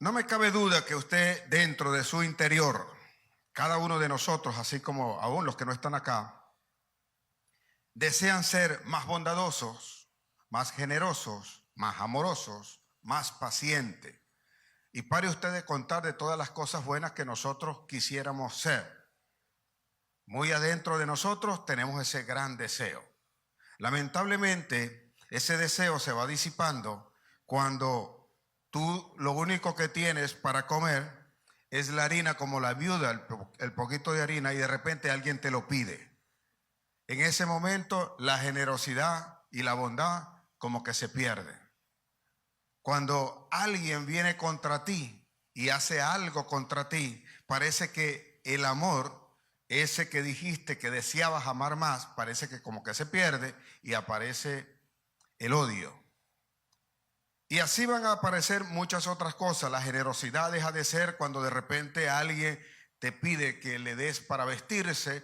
No me cabe duda que usted dentro de su interior, cada uno de nosotros, así como aún los que no están acá, desean ser más bondadosos, más generosos, más amorosos, más pacientes. Y pare usted de contar de todas las cosas buenas que nosotros quisiéramos ser. Muy adentro de nosotros tenemos ese gran deseo. Lamentablemente, ese deseo se va disipando cuando tú lo único que tienes para comer es la harina, como la viuda, el poquito de harina, y de repente alguien te lo pide. En ese momento la generosidad y la bondad como que se pierden. Cuando alguien viene contra ti y hace algo contra ti, parece que el amor, ese que dijiste que deseabas amar más, parece que como que se pierde y aparece el odio. Y así van a aparecer muchas otras cosas. La generosidad deja de ser cuando de repente alguien te pide que le des para vestirse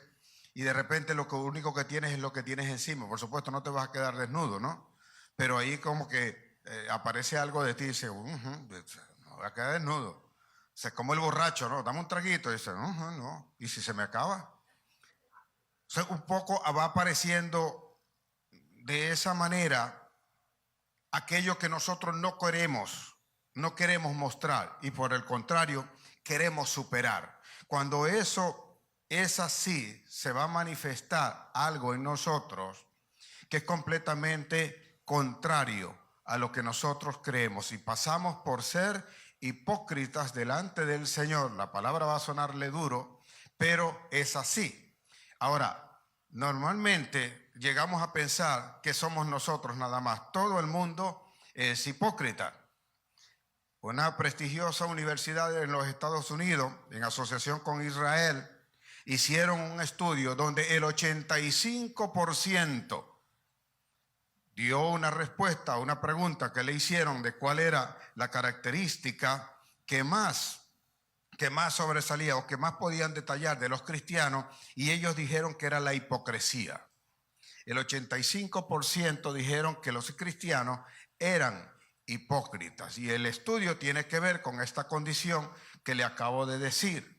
y de repente lo único que tienes es lo que tienes encima. Por supuesto no te vas a quedar desnudo, ¿no? Pero ahí como que aparece algo de ti y dice, no voy a quedar desnudo. O sea, como el borracho, ¿no? Dame un traguito y dice, no. ¿Y si se me acaba? O sea, un poco va apareciendo de esa manera aquello que nosotros no queremos mostrar y por el contrario queremos superar. Cuando eso es así, se va a manifestar algo en nosotros que es completamente contrario a lo que nosotros creemos y pasamos por ser hipócritas delante del Señor. La palabra va a sonarle duro, pero es así. Ahora, normalmente llegamos a pensar que somos nosotros nada más. Todo el mundo es hipócrita. Una prestigiosa universidad en los Estados Unidos, en asociación con Israel, hicieron un estudio donde el 85% dio una respuesta a una pregunta que le hicieron de cuál era la característica que más sobresalía o que más podían detallar de los cristianos, y ellos dijeron que era la hipocresía. El 85% dijeron que los cristianos eran hipócritas, y el estudio tiene que ver con esta condición que le acabo de decir.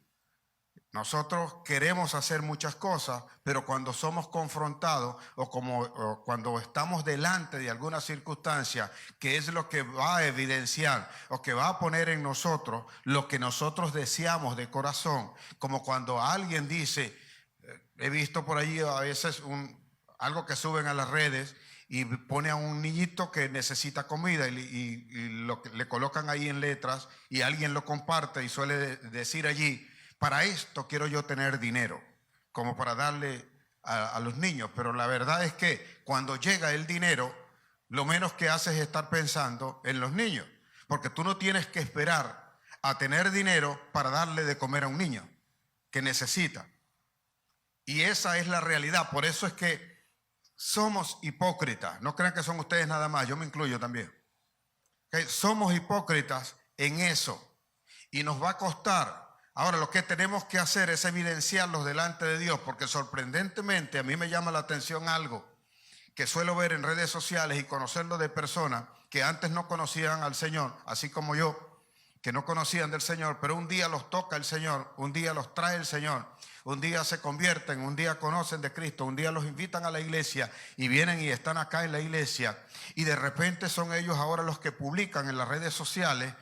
Nosotros queremos hacer muchas cosas, pero cuando somos confrontados o cuando estamos delante de alguna circunstancia que es lo que va a evidenciar o que va a poner en nosotros lo que nosotros deseamos de corazón, como cuando alguien dice, he visto por allí a veces algo que suben a las redes y pone a un niñito que necesita comida y le colocan ahí en letras y alguien lo comparte y suele decir allí, para esto quiero yo tener dinero, como para darle a los niños. Pero la verdad es que cuando llega el dinero, lo menos que haces es estar pensando en los niños, porque tú no tienes que esperar a tener dinero para darle de comer a un niño que necesita. Y esa es la realidad. Por eso es que somos hipócritas. No crean que son ustedes nada más, yo me incluyo también. ¿Okay? Somos hipócritas en eso y nos va a costar. Ahora lo que tenemos que hacer es evidenciarlos delante de Dios, porque sorprendentemente a mí me llama la atención algo que suelo ver en redes sociales y conocerlo de personas que antes no conocían al Señor, así como yo, que no conocían del Señor, pero un día los toca el Señor, un día los trae el Señor, un día se convierten, un día conocen de Cristo, un día los invitan a la iglesia y vienen y están acá en la iglesia y de repente son ellos ahora los que publican en las redes sociales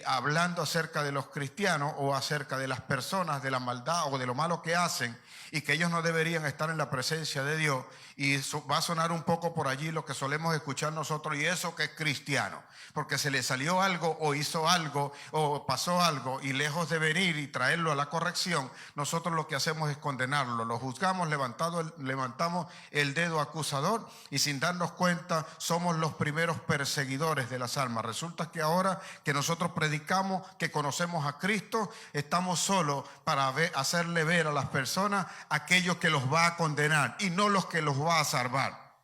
hablando acerca de los cristianos o acerca de las personas, de la maldad o de lo malo que hacen y que ellos no deberían estar en la presencia de Dios. Y va a sonar un poco por allí lo que solemos escuchar nosotros, y eso que es cristiano, porque se le salió algo o hizo algo o pasó algo y lejos de venir y traerlo a la corrección, nosotros lo que hacemos es condenarlo, lo juzgamos, levantamos el dedo acusador y sin darnos cuenta somos los primeros perseguidores de las almas. Resulta que ahora que nosotros predicamos que conocemos a Cristo, estamos solos para hacerle ver a las personas aquello que los va a condenar y no los que los va a salvar.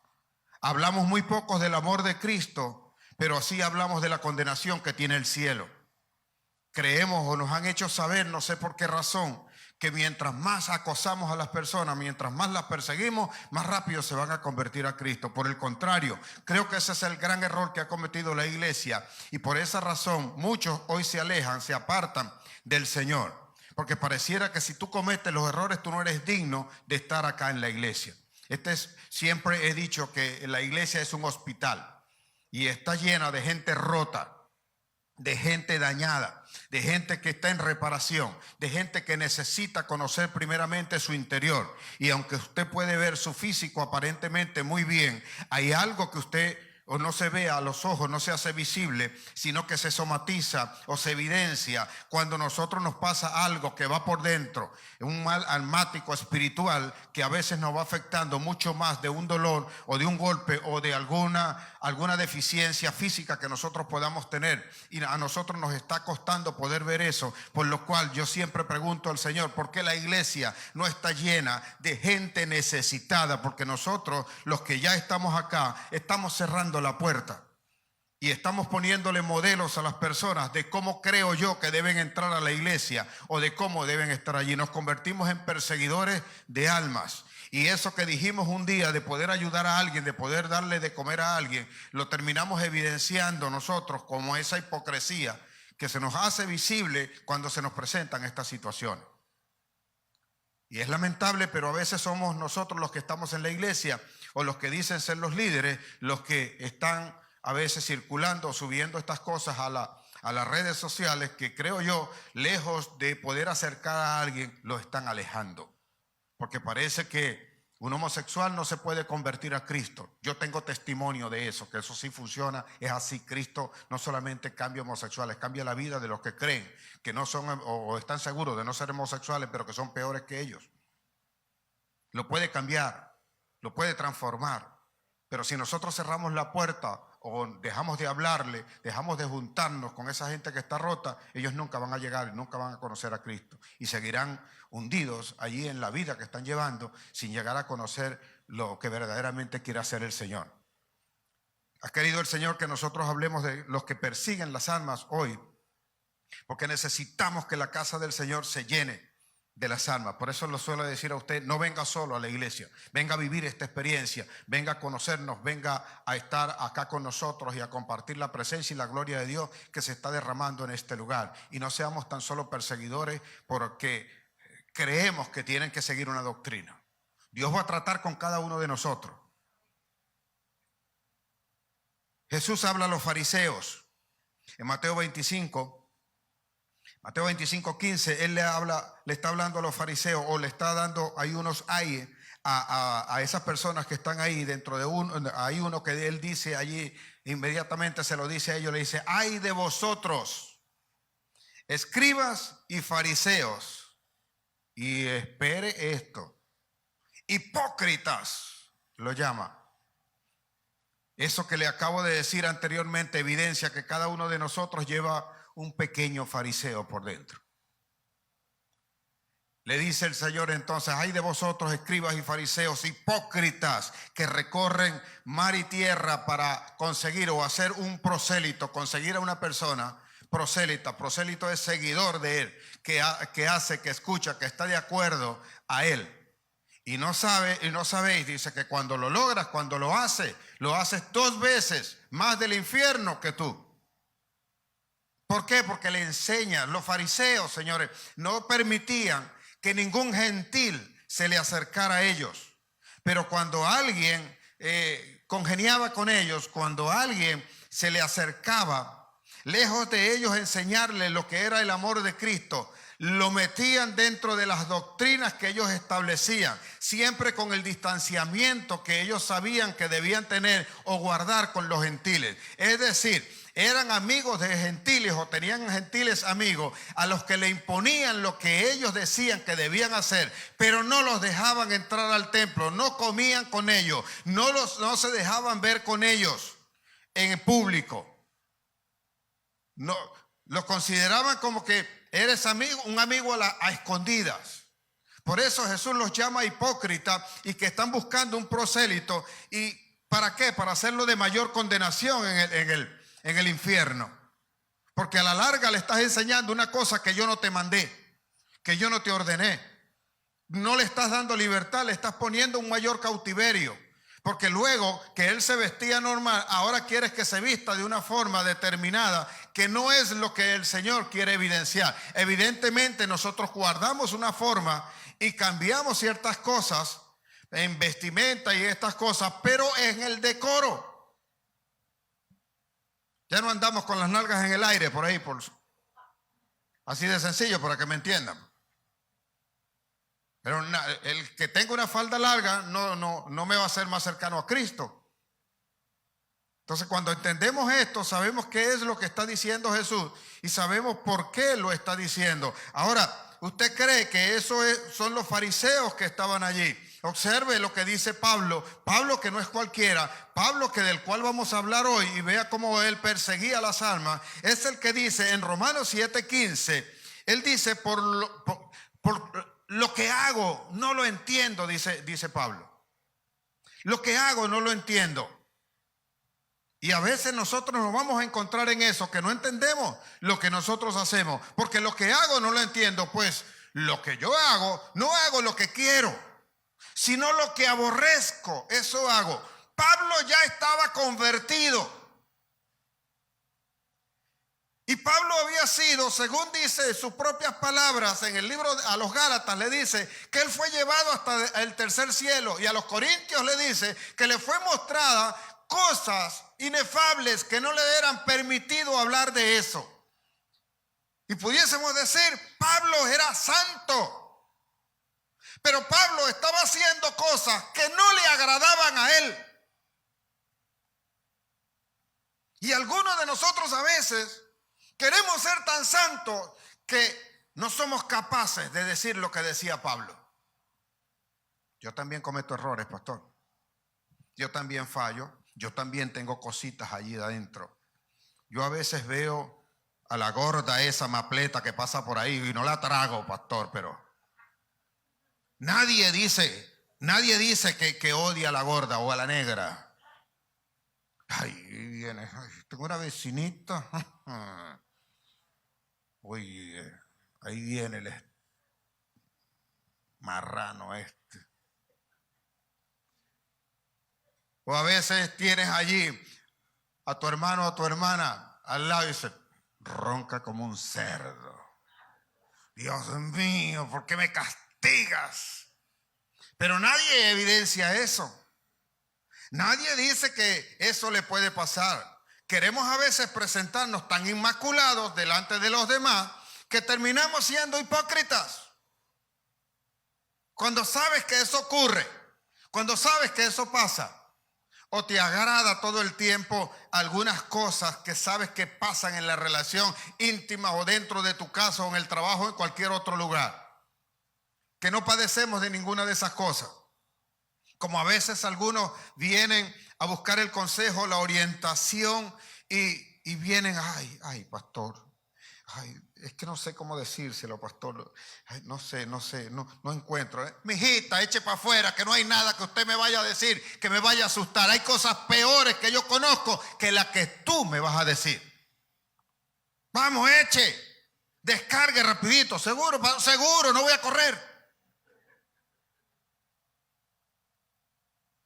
Hablamos muy pocos del amor de Cristo, pero sí hablamos de la condenación que tiene el cielo. Creemos o nos han hecho saber, no sé por qué razón, que mientras más acosamos a las personas, mientras más las perseguimos, más rápido se van a convertir a Cristo. Por el contrario, creo que ese es el gran error que ha cometido la iglesia, y por esa razón muchos hoy se alejan, se apartan del Señor, porque pareciera que si tú cometes los errores, tú no eres digno de estar acá en la iglesia. Siempre he dicho que la iglesia es un hospital y está llena de gente rota, de gente dañada, de gente que está en reparación, de gente que necesita conocer primeramente su interior. Y aunque usted puede ver su físico aparentemente muy bien, hay algo que usted o no se ve a los ojos, no se hace visible, sino que se somatiza o se evidencia cuando nosotros nos pasa algo que va por dentro, un mal almático espiritual que a veces nos va afectando mucho más de un dolor o de un golpe o de alguna deficiencia física que nosotros podamos tener, y a nosotros nos está costando poder ver eso, por lo cual yo siempre pregunto al Señor, ¿por qué la iglesia no está llena de gente necesitada? Porque nosotros, los que ya estamos acá, estamos cerrando la puerta y estamos poniéndole modelos a las personas de cómo creo yo que deben entrar a la iglesia o de cómo deben estar allí. Nos convertimos en perseguidores de almas, y eso que dijimos un día de poder ayudar a alguien, de poder darle de comer a alguien, lo terminamos evidenciando nosotros como esa hipocresía que se nos hace visible cuando se nos presentan estas situaciones. Y es lamentable, pero a veces somos nosotros los que estamos en la iglesia o los que dicen ser los líderes, los que están a veces circulando o subiendo estas cosas a las redes sociales, que creo yo, lejos de poder acercar a alguien, lo están alejando. Porque parece que un homosexual no se puede convertir a Cristo. Yo tengo testimonio de eso, que eso sí funciona, es así. Cristo no solamente cambia homosexuales, cambia la vida de los que creen que no son o están seguros de no ser homosexuales, pero que son peores que ellos. Lo puede cambiar, lo puede transformar. Pero si nosotros cerramos la puerta o dejamos de hablarle, dejamos de juntarnos con esa gente que está rota, ellos nunca van a llegar y nunca van a conocer a Cristo, y seguirán hundidos allí en la vida que están llevando sin llegar a conocer lo que verdaderamente quiere hacer el Señor. Ha querido el Señor que nosotros hablemos de los que persiguen las almas hoy, porque necesitamos que la casa del Señor se llene de las almas. Por eso lo suelo decir a usted: no venga solo a la iglesia, venga a vivir esta experiencia, venga a conocernos, venga a estar acá con nosotros y a compartir la presencia y la gloria de Dios que se está derramando en este lugar. Y no seamos tan solo perseguidores porque creemos que tienen que seguir una doctrina. Dios va a tratar con cada uno de nosotros. Jesús habla a los fariseos en Mateo 25:15, Él le está hablando a los fariseos, o le está dando ahí unos ayes a esas personas que están ahí. Dentro de uno, hay uno que Él dice allí, inmediatamente se lo dice a ellos, le dice: ay de vosotros, escribas y fariseos. Y espere esto, hipócritas lo llama. Eso que le acabo de decir anteriormente evidencia que cada uno de nosotros lleva un pequeño fariseo por dentro. Le dice el Señor entonces: ay de vosotros, escribas y fariseos, hipócritas, que recorren mar y tierra para conseguir o hacer un prosélito, conseguir a una persona prosélita. Prosélito es seguidor de Él, que hace, que escucha, que está de acuerdo a Él. Y no sabéis, dice, que cuando lo logras, cuando lo haces 2 veces más del infierno que tú. ¿Por qué? Porque le enseñan. Los fariseos, señores, no permitían que ningún gentil se le acercara a ellos. Pero cuando alguien congeniaba con ellos, cuando alguien se le acercaba, lejos de ellos enseñarle lo que era el amor de Cristo, lo metían dentro de las doctrinas que ellos establecían, siempre con el distanciamiento que ellos sabían que debían tener o guardar con los gentiles. Es decir, eran amigos de gentiles o tenían gentiles amigos a los que le imponían lo que ellos decían que debían hacer, pero no los dejaban entrar al templo, no comían con ellos, no se dejaban ver con ellos en público. No, los consideraban como que eres un amigo a escondidas. Por eso Jesús los llama hipócritas y que están buscando un prosélito. ¿Y para qué? Para hacerlo de mayor condenación en el infierno. Porque a la larga le estás enseñando una cosa que yo no te mandé, que yo no te ordené. no le estás dando libertad, le estás poniendo un mayor cautiverio. Porque luego que él se vestía normal, ahora quieres que se vista de una forma determinada, que no es lo que el Señor quiere evidenciar. Evidentemente nosotros guardamos una forma y cambiamos ciertas cosas en vestimenta y estas cosas, pero en el decoro. Ya no andamos con las nalgas en el aire por ahí, así de sencillo, para que me entiendan. Pero el que tenga una falda larga no me va a hacer más cercano a Cristo. Entonces, cuando entendemos esto, sabemos qué es lo que está diciendo Jesús y sabemos por qué lo está diciendo. Ahora, ¿usted cree que eso son los fariseos que estaban allí? Observe lo que dice Pablo. Pablo, que no es cualquiera, Pablo, que del cual vamos a hablar hoy, y vea cómo él perseguía las almas, es el que dice en Romanos 7:15, él dice, por lo que hago no lo entiendo, dice Pablo. Lo que hago no lo entiendo. Y a veces nosotros nos vamos a encontrar en eso, que no entendemos lo que nosotros hacemos. Porque lo que hago no lo entiendo, pues lo que yo hago, no hago lo que quiero, sino lo que aborrezco, eso hago. Pablo ya estaba convertido. Y Pablo había sido, según dice sus propias palabras en el libro a los Gálatas, le dice que él fue llevado hasta el tercer cielo. Y a los Corintios le dice que le fue mostrada cosas inefables que no le eran permitido hablar de eso. Y pudiésemos decir, Pablo era santo. Pero Pablo estaba haciendo cosas que no le agradaban a él. Y algunos de nosotros a veces queremos ser tan santos que no somos capaces de decir lo que decía Pablo. Yo también cometo errores, pastor. Yo también fallo. Yo también tengo cositas allí adentro. Yo a veces veo a la gorda esa mapleta que pasa por ahí y no la trago, pastor, pero nadie dice que odia a la gorda o a la negra. Ay, viene, tengo una vecinita. Oye, ahí viene el marrano este. O a veces tienes allí a tu hermano o a tu hermana al lado y dice, ronca como un cerdo. Dios mío, ¿por qué me castigas? Pero nadie evidencia eso. Nadie dice que eso le puede pasar. Queremos a veces presentarnos tan inmaculados delante de los demás que terminamos siendo hipócritas. Cuando sabes que eso ocurre, cuando sabes que eso pasa, o te agrada todo el tiempo algunas cosas que sabes que pasan en la relación íntima o dentro de tu casa o en el trabajo o en cualquier otro lugar, que no padecemos de ninguna de esas cosas. Como a veces algunos vienen a buscar el consejo, la orientación y vienen, ay, pastor, ay, es que no sé cómo decírselo, pastor, ay, no encuentro. Mijita, eche para afuera, que no hay nada que usted me vaya a decir, que me vaya a asustar. Hay cosas peores que yo conozco que las que tú me vas a decir. Vamos, eche, descargue rapidito, seguro, no voy a correr.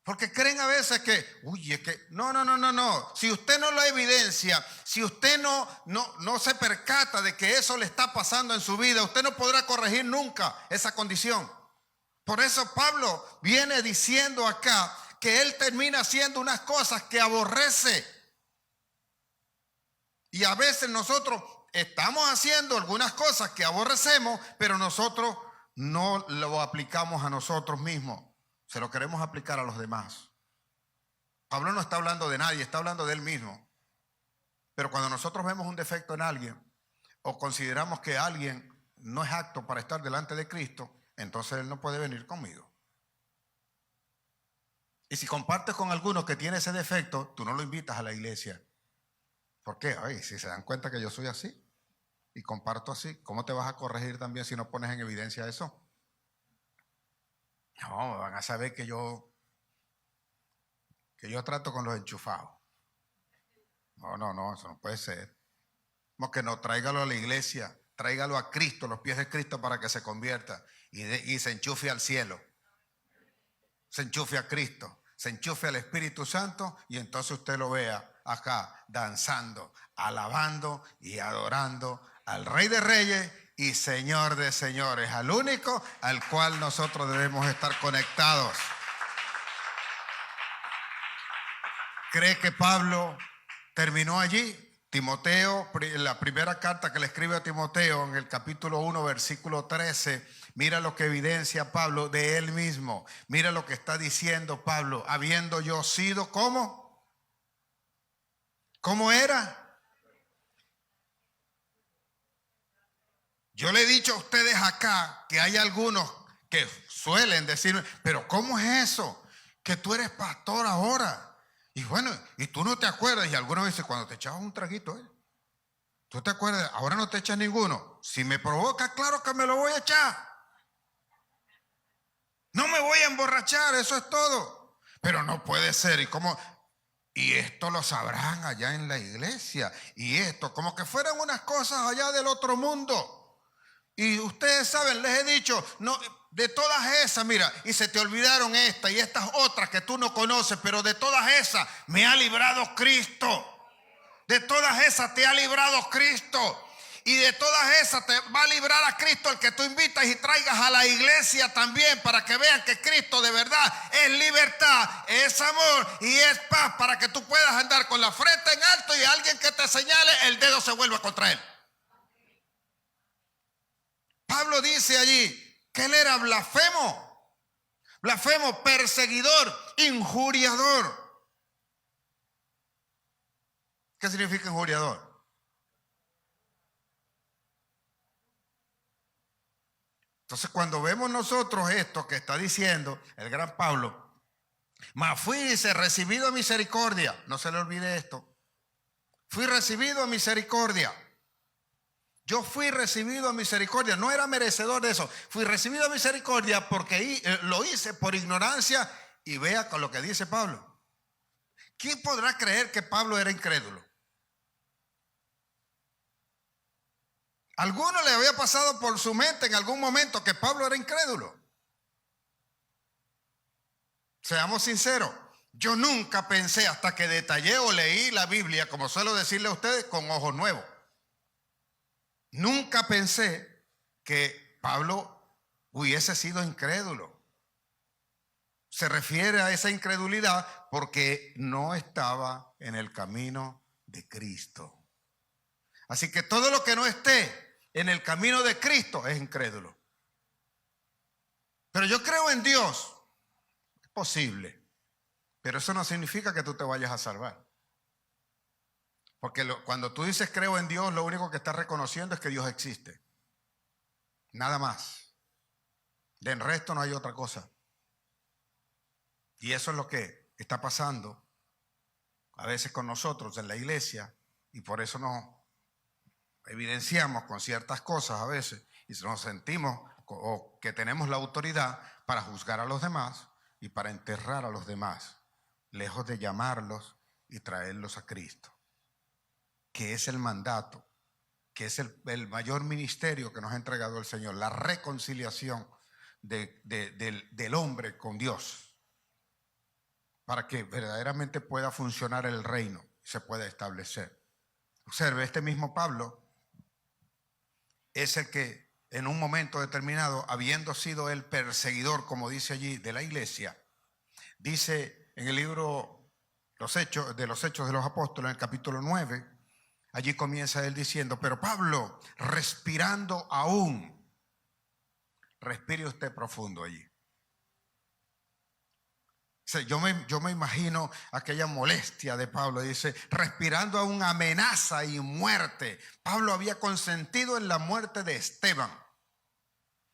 Porque creen a veces que, uy, es que, no. Si usted no lo evidencia, si usted no se percata de que eso le está pasando en su vida, usted no podrá corregir nunca esa condición. Por eso Pablo viene diciendo acá que él termina haciendo unas cosas que aborrece. Y a veces nosotros estamos haciendo algunas cosas que aborrecemos, pero nosotros no lo aplicamos a nosotros mismos. Se lo queremos aplicar a los demás. Pablo no está hablando de nadie, está hablando de él mismo. Pero cuando nosotros vemos un defecto en alguien o consideramos que alguien no es apto para estar delante de Cristo, entonces él no puede venir conmigo. Y si compartes con alguno que tiene ese defecto, tú no lo invitas a la iglesia. ¿Por qué? Ay, si se dan cuenta que yo soy así y comparto así, ¿cómo te vas a corregir también si no pones en evidencia eso? No, van a saber que yo trato con los enchufados. No, eso no puede ser. Como que no, tráigalo a la iglesia, tráigalo a Cristo, los pies de Cristo, para que se convierta y se enchufe al cielo. Se enchufe a Cristo, se enchufe al Espíritu Santo, y entonces usted lo vea acá danzando, alabando y adorando al Rey de Reyes y Señor de Señores, al único al cual nosotros debemos estar conectados. ¿Cree que Pablo terminó allí? Timoteo, la primera carta que le escribe a Timoteo, en el capítulo 1, versículo 13, mira lo que evidencia Pablo de él mismo. Mira lo que está diciendo Pablo: habiendo yo sido, ¿cómo? ¿Cómo era? Yo le he dicho a ustedes acá que hay algunos que suelen decirme, pero ¿cómo es eso? Que tú eres pastor ahora. Y bueno, y tú no te acuerdas. Y algunas veces cuando te echabas un traguito, ¿tú te acuerdas? Ahora no te echas ninguno. Si me provoca, claro que me lo voy a echar. No me voy a emborrachar, eso es todo. Pero no puede ser. ¿Y cómo? Y esto lo sabrán allá en la iglesia. Y esto, como que fueran unas cosas allá del otro mundo. Y ustedes saben, les he dicho, no, de todas esas, mira, y se te olvidaron esta y estas otras que tú no conoces, pero de todas esas me ha librado Cristo. De todas esas te ha librado Cristo. Y de todas esas te va a librar a Cristo el que tú invitas y traigas a la iglesia también, para que vean que Cristo de verdad es libertad, es amor y es paz, para que tú puedas andar con la frente en alto y alguien que te señale, el dedo se vuelva contra él. Pablo dice allí que él era blasfemo, perseguidor, injuriador. ¿Qué significa injuriador? Entonces, cuando vemos nosotros esto que está diciendo el gran Pablo, mas fui, dice, recibido a misericordia. No se le olvide esto. Fui recibido a misericordia. Yo fui recibido a misericordia, no era merecedor de eso. Fui recibido a misericordia porque lo hice por ignorancia. Y vea con lo que dice Pablo. ¿Quién podrá creer que Pablo era incrédulo? ¿Alguno le había pasado por su mente en algún momento que Pablo era incrédulo? Seamos sinceros. Yo nunca pensé, hasta que detallé o leí la Biblia, como suelo decirle a ustedes, con ojos nuevos. Nunca pensé que Pablo hubiese sido incrédulo. Se refiere a esa incredulidad porque no estaba en el camino de Cristo. Así que todo lo que no esté en el camino de Cristo es incrédulo. Pero yo creo en Dios. Es posible. Pero eso no significa que tú te vayas a salvar. Porque cuando tú dices creo en Dios, lo único que estás reconociendo es que Dios existe. Nada más. De en resto no hay otra cosa. Y eso es lo que está pasando a veces con nosotros en la iglesia. Y por eso nos evidenciamos con ciertas cosas a veces. Y nos sentimos o que tenemos la autoridad para juzgar a los demás y para enterrar a los demás, lejos de llamarlos y traerlos a Cristo, que es el mandato, que es el mayor ministerio que nos ha entregado el Señor, la reconciliación del hombre con Dios, para que verdaderamente pueda funcionar el reino y se pueda establecer. Observe, este mismo Pablo es el que en un momento determinado, habiendo sido el perseguidor, como dice allí, de la iglesia, dice en el libro los Hechos de los Apóstoles, en el capítulo 9, allí comienza él diciendo, pero Pablo, respirando aún, respire usted profundo allí. O sea, yo me imagino aquella molestia de Pablo, dice, respirando aún amenaza y muerte. Pablo había consentido en la muerte de Esteban.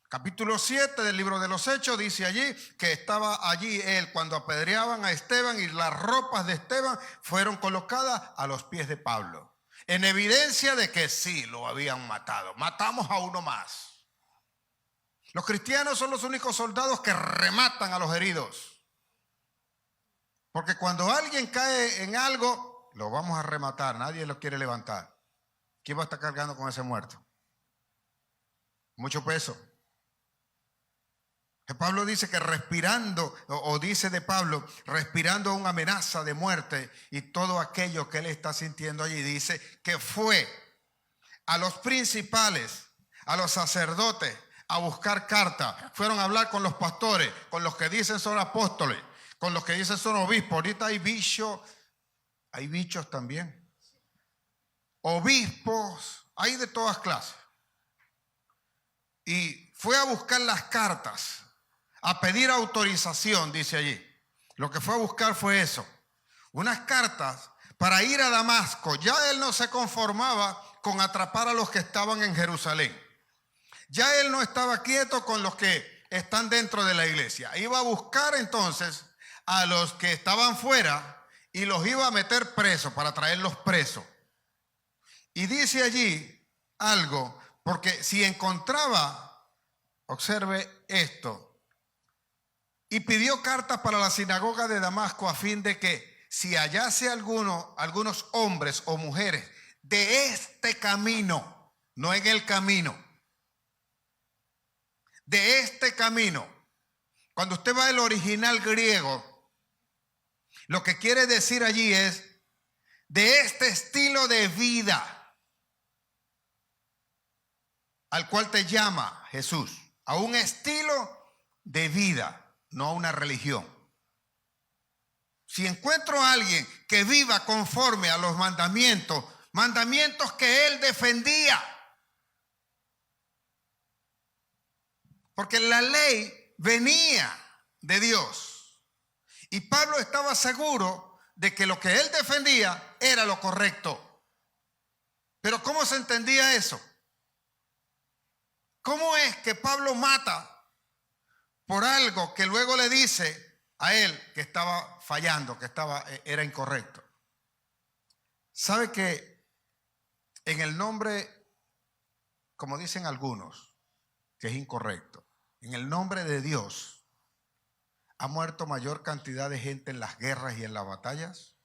Capítulo 7 del libro de los Hechos dice allí que estaba allí él cuando apedreaban a Esteban y las ropas de Esteban fueron colocadas a los pies de Pablo, en evidencia de que sí lo habían matado. Matamos a uno más. Los cristianos son los únicos soldados que rematan a los heridos, porque cuando alguien cae en algo, lo vamos a rematar. Nadie lo quiere levantar. ¿Quién va a estar cargando con ese muerto? mucho peso. Que Pablo dice que respirando, o dice de Pablo, respirando una amenaza de muerte y todo aquello que él está sintiendo allí, dice que fue a los principales, a los sacerdotes, a buscar cartas. Fueron a hablar con los pastores, con los que dicen son apóstoles, con los que dicen son obispos. Ahorita hay bichos también. Obispos, hay de todas clases. Y fue a buscar las cartas, a pedir autorización, dice allí. Lo que fue a buscar fue eso, unas cartas para ir a Damasco. Ya él no se conformaba con atrapar a los que estaban en Jerusalén. Ya él no estaba quieto con los que están dentro de la iglesia. Iba a buscar entonces a los que estaban fuera y los iba a meter presos para traerlos presos. Y dice allí algo, porque si encontraba, observe esto, y pidió cartas para la sinagoga de Damasco a fin de que si hallase algunos hombres o mujeres de este camino, no en el camino, de este camino. Cuando usted va al original griego, lo que quiere decir allí es de este estilo de vida al cual te llama Jesús, a un estilo de vida, no a una religión. Si encuentro a alguien que viva conforme a los mandamientos que él defendía, porque la ley venía de Dios y Pablo estaba seguro de que lo que él defendía era lo correcto. Pero ¿cómo se entendía eso? ¿Cómo es que Pablo mata por algo que luego le dice a él que estaba fallando, que era incorrecto? ¿Sabe que en el nombre, como dicen algunos, que es incorrecto, en el nombre de Dios ha muerto mayor cantidad de gente en las guerras y en las batallas?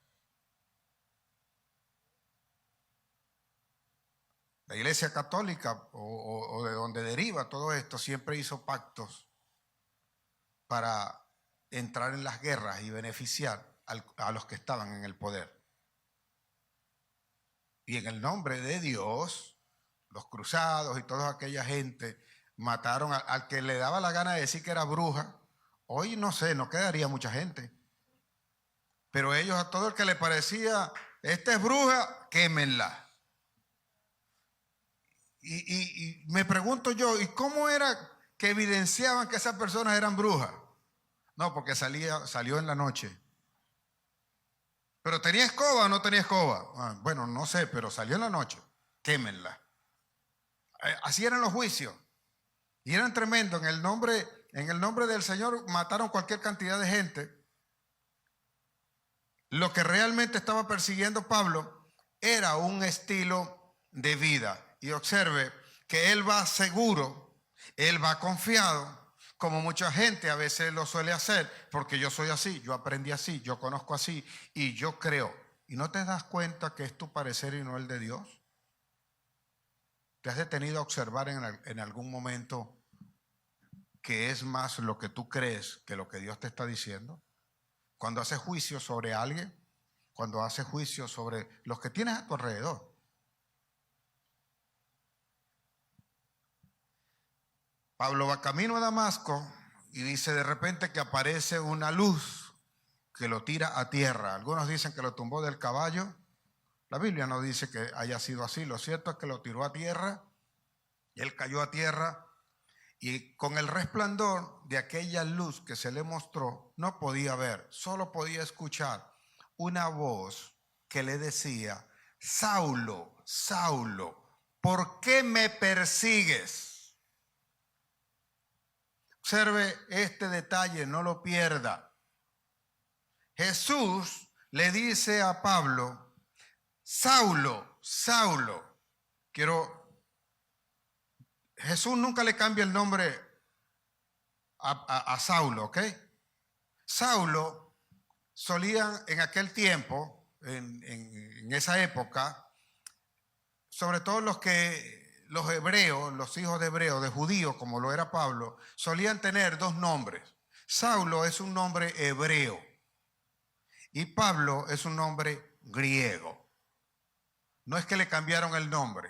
La Iglesia Católica o de donde deriva todo esto siempre hizo pactos para entrar en las guerras y beneficiar a los que estaban en el poder. Y en el nombre de Dios, los cruzados y toda aquella gente mataron al que le daba la gana de decir que era bruja. Hoy no sé, no quedaría mucha gente. Pero ellos, a todo el que le parecía, esta es bruja, quémenla. Y me pregunto yo, ¿y cómo era que evidenciaban que esas personas eran brujas? No, porque salió en la noche. ¿Pero tenía escoba o no tenía escoba? Bueno, no sé, pero salió en la noche. Quémenla. Así eran los juicios. Y eran tremendos. En el nombre del Señor mataron cualquier cantidad de gente. Lo que realmente estaba persiguiendo Pablo era un estilo de vida. Y observe que él va seguro, él va confiado, como mucha gente a veces lo suele hacer, porque yo soy así, yo aprendí así, yo conozco así y yo creo. ¿Y no te das cuenta que es tu parecer y no el de Dios? ¿Te has detenido a observar en algún momento que es más lo que tú crees que lo que Dios te está diciendo? Cuando haces juicio sobre alguien, cuando haces juicio sobre los que tienes a tu alrededor. Pablo va camino a Damasco y dice de repente que aparece una luz que lo tira a tierra. Algunos dicen que lo tumbó del caballo. La Biblia no dice que haya sido así. Lo cierto es que lo tiró a tierra y él cayó a tierra y con el resplandor de aquella luz que se le mostró no podía ver, solo podía escuchar una voz que le decía: Saulo, Saulo, ¿por qué me persigues? Observe este detalle, no lo pierda. Jesús le dice a Pablo: Saulo, Saulo. Jesús nunca le cambia el nombre a Saulo, ¿ok? Saulo solían en aquel tiempo, en esa época, sobre todo los los hebreos, los hijos de hebreos, de judíos, como lo era Pablo, solían tener dos nombres. Saulo es un nombre hebreo y Pablo es un nombre griego. No es que le cambiaron el nombre,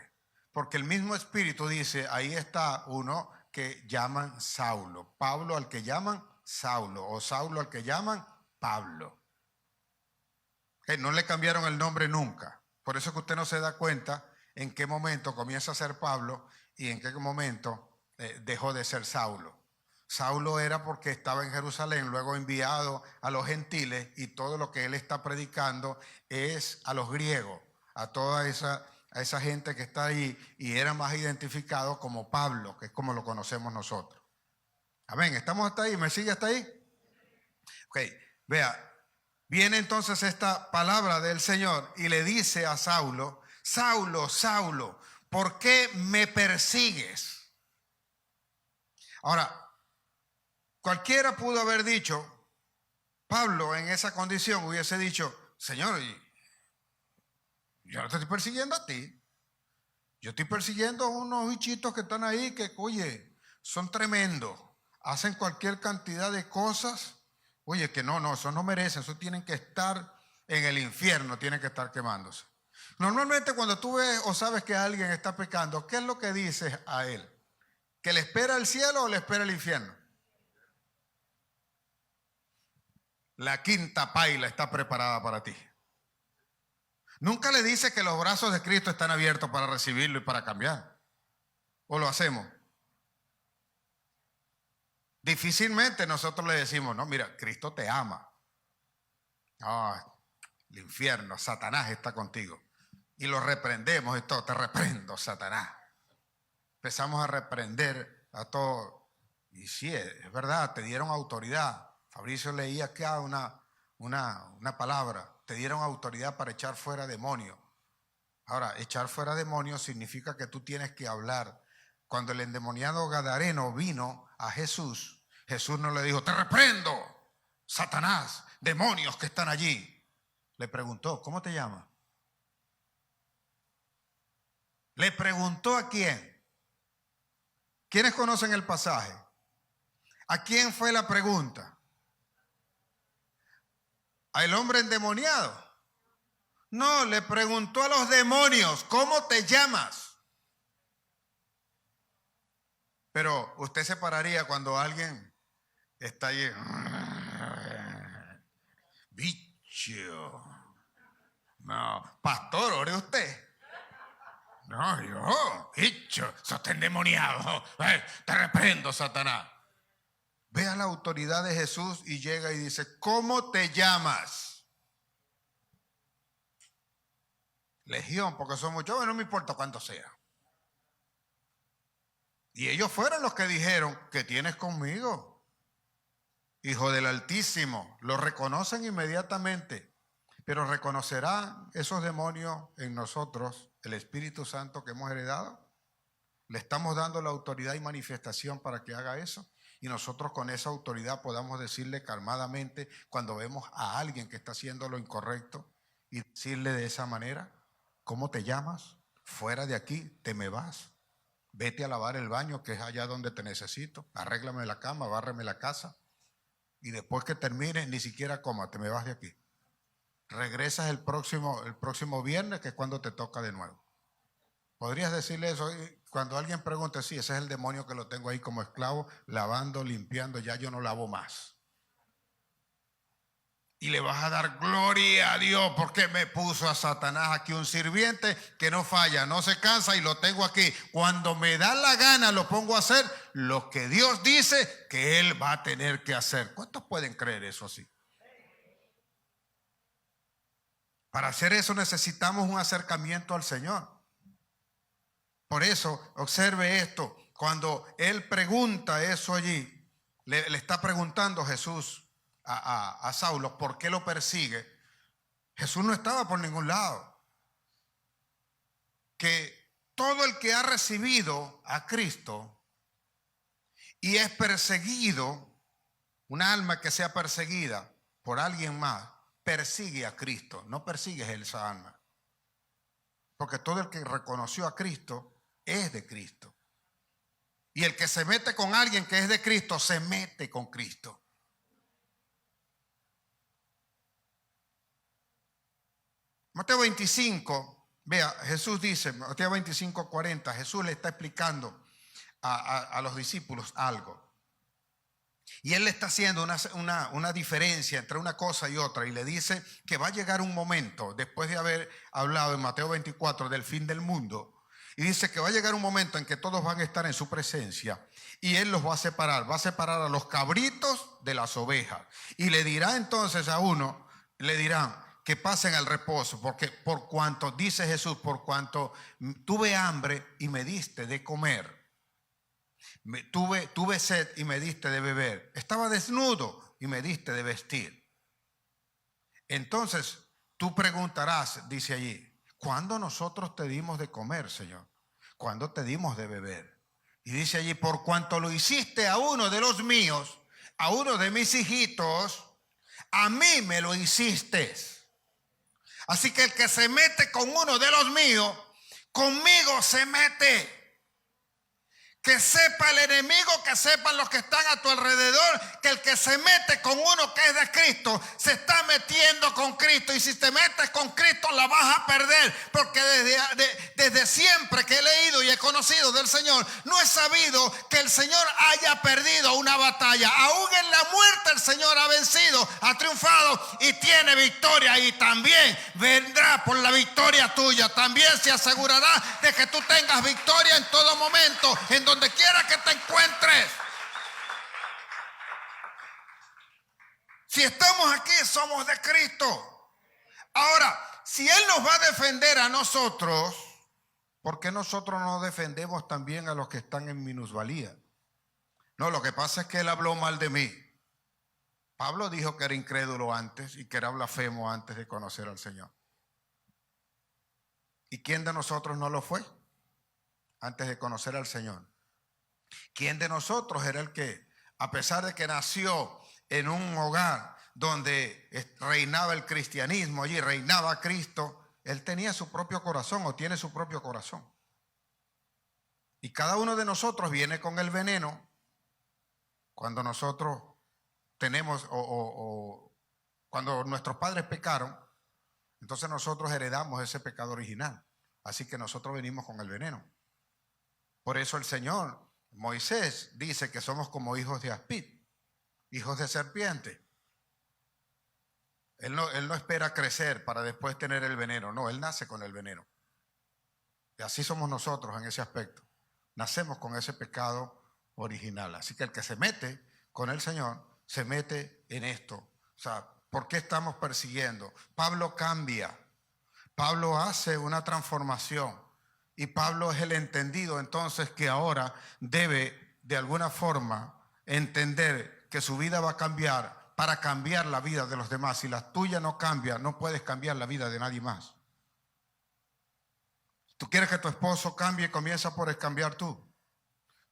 porque el mismo Espíritu dice, ahí está uno que llaman Saulo. Pablo al que llaman Saulo, o Saulo al que llaman Pablo. No le cambiaron el nombre nunca. Por eso que usted no se da cuenta en qué momento comienza a ser Pablo y en qué momento dejó de ser Saulo. Saulo era porque estaba en Jerusalén, luego enviado a los gentiles, y todo lo que él está predicando es a los griegos, a toda esa gente que está ahí, y era más identificado como Pablo, que es como lo conocemos nosotros. Amén, ¿estamos hasta ahí? ¿Me sigue hasta ahí? Ok, vea. Viene entonces esta palabra del Señor y le dice a Saulo, Saulo, Saulo, ¿por qué me persigues? Ahora, cualquiera pudo haber dicho, Pablo en esa condición hubiese dicho, Señor, yo no te estoy persiguiendo a ti. Yo estoy persiguiendo a unos bichitos que están ahí que, oye, son tremendos. Hacen cualquier cantidad de cosas. Oye, que no, eso no merecen, eso tienen que estar en el infierno, tienen que estar quemándose. Normalmente cuando tú ves o sabes que alguien está pecando, ¿qué es lo que dices a él? ¿Que le espera el cielo o le espera el infierno? La quinta paila está preparada para ti. Nunca le dice que los brazos de Cristo están abiertos para recibirlo y para cambiar. ¿O lo hacemos? Difícilmente nosotros le decimos, no, mira, Cristo te ama. El infierno, Satanás está contigo. Y lo reprendemos y todo, te reprendo, Satanás. Empezamos a reprender a todo. Y sí, es verdad, te dieron autoridad. Fabricio leía acá una palabra, te dieron autoridad para echar fuera demonios. Ahora, echar fuera demonios significa que tú tienes que hablar. Cuando el endemoniado gadareno vino a Jesús, Jesús no le dijo, te reprendo, Satanás, demonios que están allí. Le preguntó, ¿cómo te llamas? Le preguntó a quién. ¿Quiénes conocen el pasaje? ¿A quién fue la pregunta? ¿Al hombre endemoniado? No, le preguntó a los demonios, ¿cómo te llamas? Pero usted se pararía cuando alguien está allí. Bicho. No, pastor, ore usted. No, yo, bicho, sos endemoniado. Te reprendo, Satanás. Ve a la autoridad de Jesús y llega y dice, ¿cómo te llamas? Legión, porque somos yo, no me importa cuánto sea. Y ellos fueron los que dijeron, ¿qué tienes conmigo? Hijo del Altísimo. Lo reconocen inmediatamente. Pero ¿reconocerán esos demonios en nosotros el Espíritu Santo que hemos heredado? ¿Le estamos dando la autoridad y manifestación para que haga eso? Y nosotros con esa autoridad podamos decirle calmadamente cuando vemos a alguien que está haciendo lo incorrecto y decirle de esa manera, ¿cómo te llamas? Fuera de aquí, te me vas. Vete a lavar el baño, que es allá donde te necesito. Arréglame la cama, bárreme la casa. Y después que termines, ni siquiera comas, te me vas de aquí. Regresas el próximo viernes, que es cuando te toca de nuevo. ¿Podrías decirle eso? Cuando alguien pregunte, sí, ese es el demonio que lo tengo ahí como esclavo, lavando, limpiando, ya yo no lavo más. Y le vas a dar gloria a Dios porque me puso a Satanás aquí un sirviente que no falla, no se cansa y lo tengo aquí. Cuando me da la gana lo pongo a hacer lo que Dios dice que Él va a tener que hacer. ¿Cuántos pueden creer eso así? Para hacer eso necesitamos un acercamiento al Señor. Por eso, observe esto. Cuando Él pregunta eso allí, le está preguntando Jesús a Saulo, ¿por qué lo persigue? Jesús no estaba por ningún lado. Que todo el que ha recibido a Cristo y es perseguido, un alma que sea perseguida por alguien más, persigue a Cristo, no persigues esa alma. Porque todo el que reconoció a Cristo es de Cristo. Y el que se mete con alguien que es de Cristo, se mete con Cristo. Mateo 25, vea, Jesús dice, Mateo 25, 40, Jesús le está explicando a los discípulos algo. Y él le está haciendo una diferencia entre una cosa y otra. Y le dice que va a llegar un momento, después de haber hablado en Mateo 24 del fin del mundo. Y dice que va a llegar un momento en que todos van a estar en su presencia. Y él los va a separar a los cabritos de las ovejas. Y le dirá entonces a uno, le dirán que pasen al reposo. Porque por cuanto, dice Jesús, por cuanto tuve hambre y me diste de comer. Tuve sed y me diste de beber. Estaba desnudo y me diste de vestir. Entonces tú preguntarás, dice allí, ¿cuándo nosotros te dimos de comer, Señor? ¿Cuándo te dimos de beber? Y dice allí, por cuanto lo hiciste a uno de los míos, a uno de mis hijitos, a mí me lo hiciste. Así que el que se mete con uno de los míos, conmigo se mete. Que sepa el enemigo, que sepan los que están a tu alrededor, que el que se mete con uno que es de Cristo, se está metiendo con Cristo. Y si te metes con Cristo la vas a perder, porque desde siempre que he leído y he conocido del Señor, no he sabido que el Señor haya perdido una batalla. Aún en la muerte el Señor ha vencido, ha triunfado y tiene victoria. Y también vendrá por la victoria tuya. También se asegurará de que tú tengas victoria en todo momento, en donde quiera que te encuentres. Si estamos aquí, somos de Cristo. Ahora, si Él nos va a defender a nosotros, ¿por qué nosotros no defendemos también a los que están en minusvalía? No, lo que pasa es que Él habló mal de mí. Pablo dijo que era incrédulo antes y que era blasfemo antes de conocer al Señor. ¿Y quién de nosotros no lo fue antes de conocer al Señor? ¿Quién de nosotros era el que, a pesar de que nació en un hogar donde reinaba el cristianismo, allí reinaba Cristo, él tenía su propio corazón o tiene su propio corazón? Y cada uno de nosotros viene con el veneno cuando nosotros tenemos cuando nuestros padres pecaron, entonces nosotros heredamos ese pecado original. Así que nosotros venimos con el veneno. Por eso el Señor, Moisés, dice que somos como hijos de aspid, hijos de serpiente. Él no espera crecer para después tener el veneno. No, él nace con el veneno. Y así somos nosotros en ese aspecto. Nacemos con ese pecado original. Así que el que se mete con el Señor, se mete en esto. O sea, ¿por qué estamos persiguiendo? Pablo cambia. Pablo hace una transformación. Y Pablo es el entendido entonces que ahora debe de alguna forma entender que su vida va a cambiar para cambiar la vida de los demás. Si la tuya no cambia, no puedes cambiar la vida de nadie más. Tú quieres que tu esposo cambie, comienza por cambiar tú.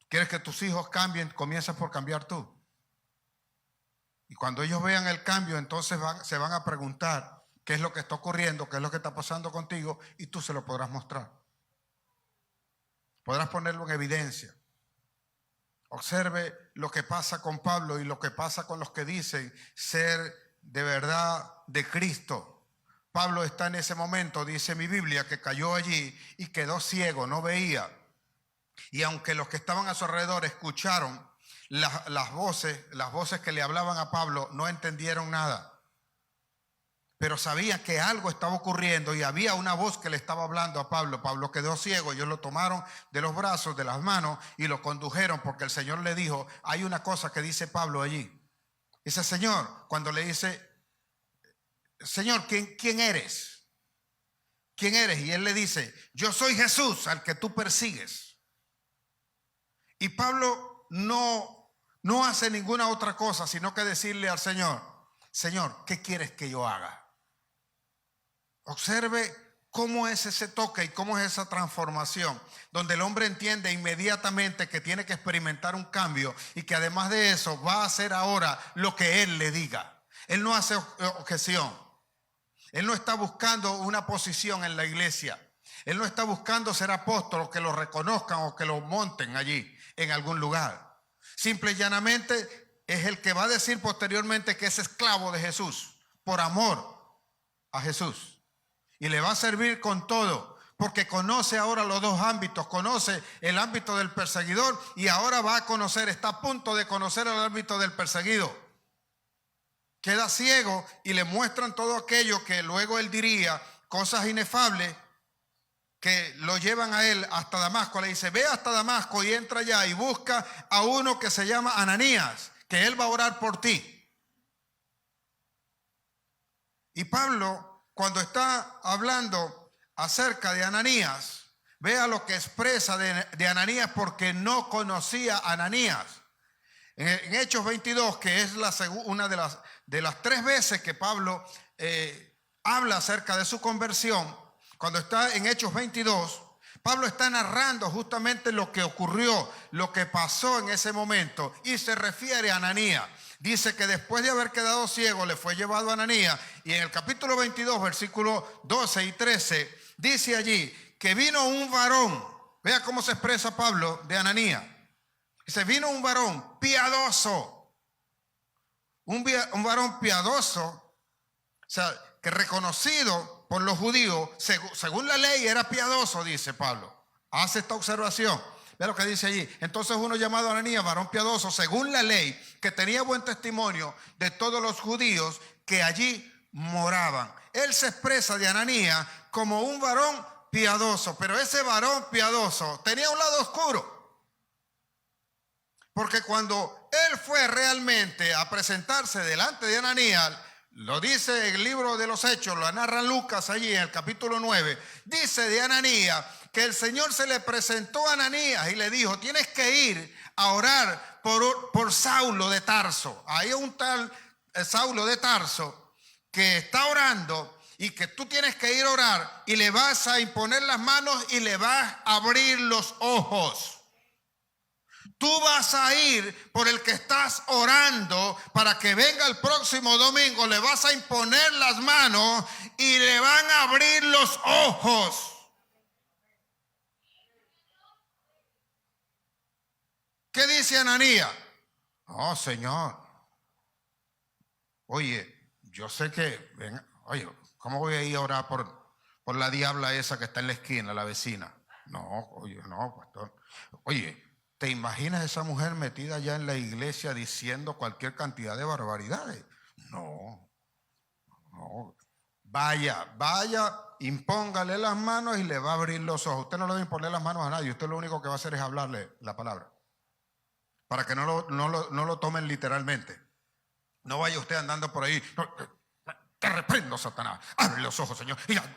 Quieres que tus hijos cambien, comienza por cambiar tú. Y cuando ellos vean el cambio, entonces se van a preguntar qué es lo que está ocurriendo, qué es lo que está pasando contigo, y tú se lo podrás mostrar. Podrás ponerlo en evidencia. Observe lo que pasa con Pablo y lo que pasa con los que dicen ser de verdad de Cristo. Pablo está en ese momento, dice mi Biblia, que cayó allí y quedó ciego, no veía. Y aunque los que estaban a su alrededor escucharon las voces que le hablaban a Pablo, no entendieron nada. Pero sabían que algo estaba ocurriendo y había una voz que le estaba hablando a Pablo. Pablo quedó ciego, ellos lo tomaron de los brazos, de las manos y lo condujeron porque el Señor le dijo, hay una cosa que dice Pablo allí. Dice, Señor, cuando le dice, Señor, ¿quién eres? ¿Quién eres? Y él le dice, yo soy Jesús al que tú persigues. Y Pablo no hace ninguna otra cosa sino que decirle al Señor, Señor, ¿qué quieres que yo haga? Observe cómo es ese toque y cómo es esa transformación, donde el hombre entiende inmediatamente que tiene que experimentar un cambio y que además de eso va a hacer ahora lo que él le diga. Él no hace objeción. Él no está buscando una posición en la iglesia. Él no está buscando ser apóstol o que lo reconozcan o que lo monten allí en algún lugar. Simple y llanamente es el que va a decir posteriormente que es esclavo de Jesús por amor a Jesús. Y le va a servir con todo, porque conoce ahora los dos ámbitos. Conoce el ámbito del perseguidor y ahora va a conocer, está a punto de conocer el ámbito del perseguido. Queda ciego y le muestran todo aquello que luego él diría, cosas inefables que lo llevan a él hasta Damasco. Le dice, ve hasta Damasco y entra allá y busca a uno que se llama Ananías, que él va a orar por ti. Y Pablo, cuando está hablando acerca de Ananías, vea lo que expresa de Ananías, porque no conocía a Ananías. En Hechos 22, que es una de las 3 veces que Pablo habla acerca de su conversión, cuando está en Hechos 22, Pablo está narrando justamente lo que ocurrió, lo que pasó en ese momento, y se refiere a Ananías. Dice que después de haber quedado ciego le fue llevado a Ananías, y en el capítulo 22, versículos 12 y 13, dice allí que vino un varón. Vea cómo se expresa Pablo de Ananías. Dice, vino un varón piadoso, un varón piadoso, o sea, que reconocido por los judíos, según la ley era piadoso, dice Pablo. Hace esta observación. Ve lo que dice allí. Entonces uno llamado Ananías, varón piadoso, según la ley, que tenía buen testimonio de todos los judíos que allí moraban. Él se expresa de Ananías como un varón piadoso, pero ese varón piadoso tenía un lado oscuro. Porque cuando él fue realmente a presentarse delante de Ananías, lo dice el libro de los Hechos, lo narra Lucas allí en el capítulo 9, dice de Ananías que el Señor se le presentó a Ananías y le dijo, tienes que ir a orar por Saulo de Tarso. Hay un tal Saulo de Tarso que está orando y que tú tienes que ir a orar y le vas a imponer las manos y le vas a abrir los ojos. Tú vas a ir por el que estás orando para que venga el próximo domingo, le vas a imponer las manos y le van a abrir los ojos. ¿Qué dice Ananías? Oh, Señor. Oye, yo sé que, oye, ¿cómo voy a ir a orar por la diabla esa que está en la esquina, la vecina? No, oye, no, pastor. Oye, ¿te imaginas esa mujer metida allá en la iglesia diciendo cualquier cantidad de barbaridades? No. Vaya, impóngale las manos y le va a abrir los ojos. Usted no le va a imponer las manos a nadie. Usted lo único que va a hacer es hablarle la palabra. Para que no lo tomen literalmente. No vaya usted andando por ahí. No, te reprendo, Satanás. Abre los ojos, Señor. Y ya.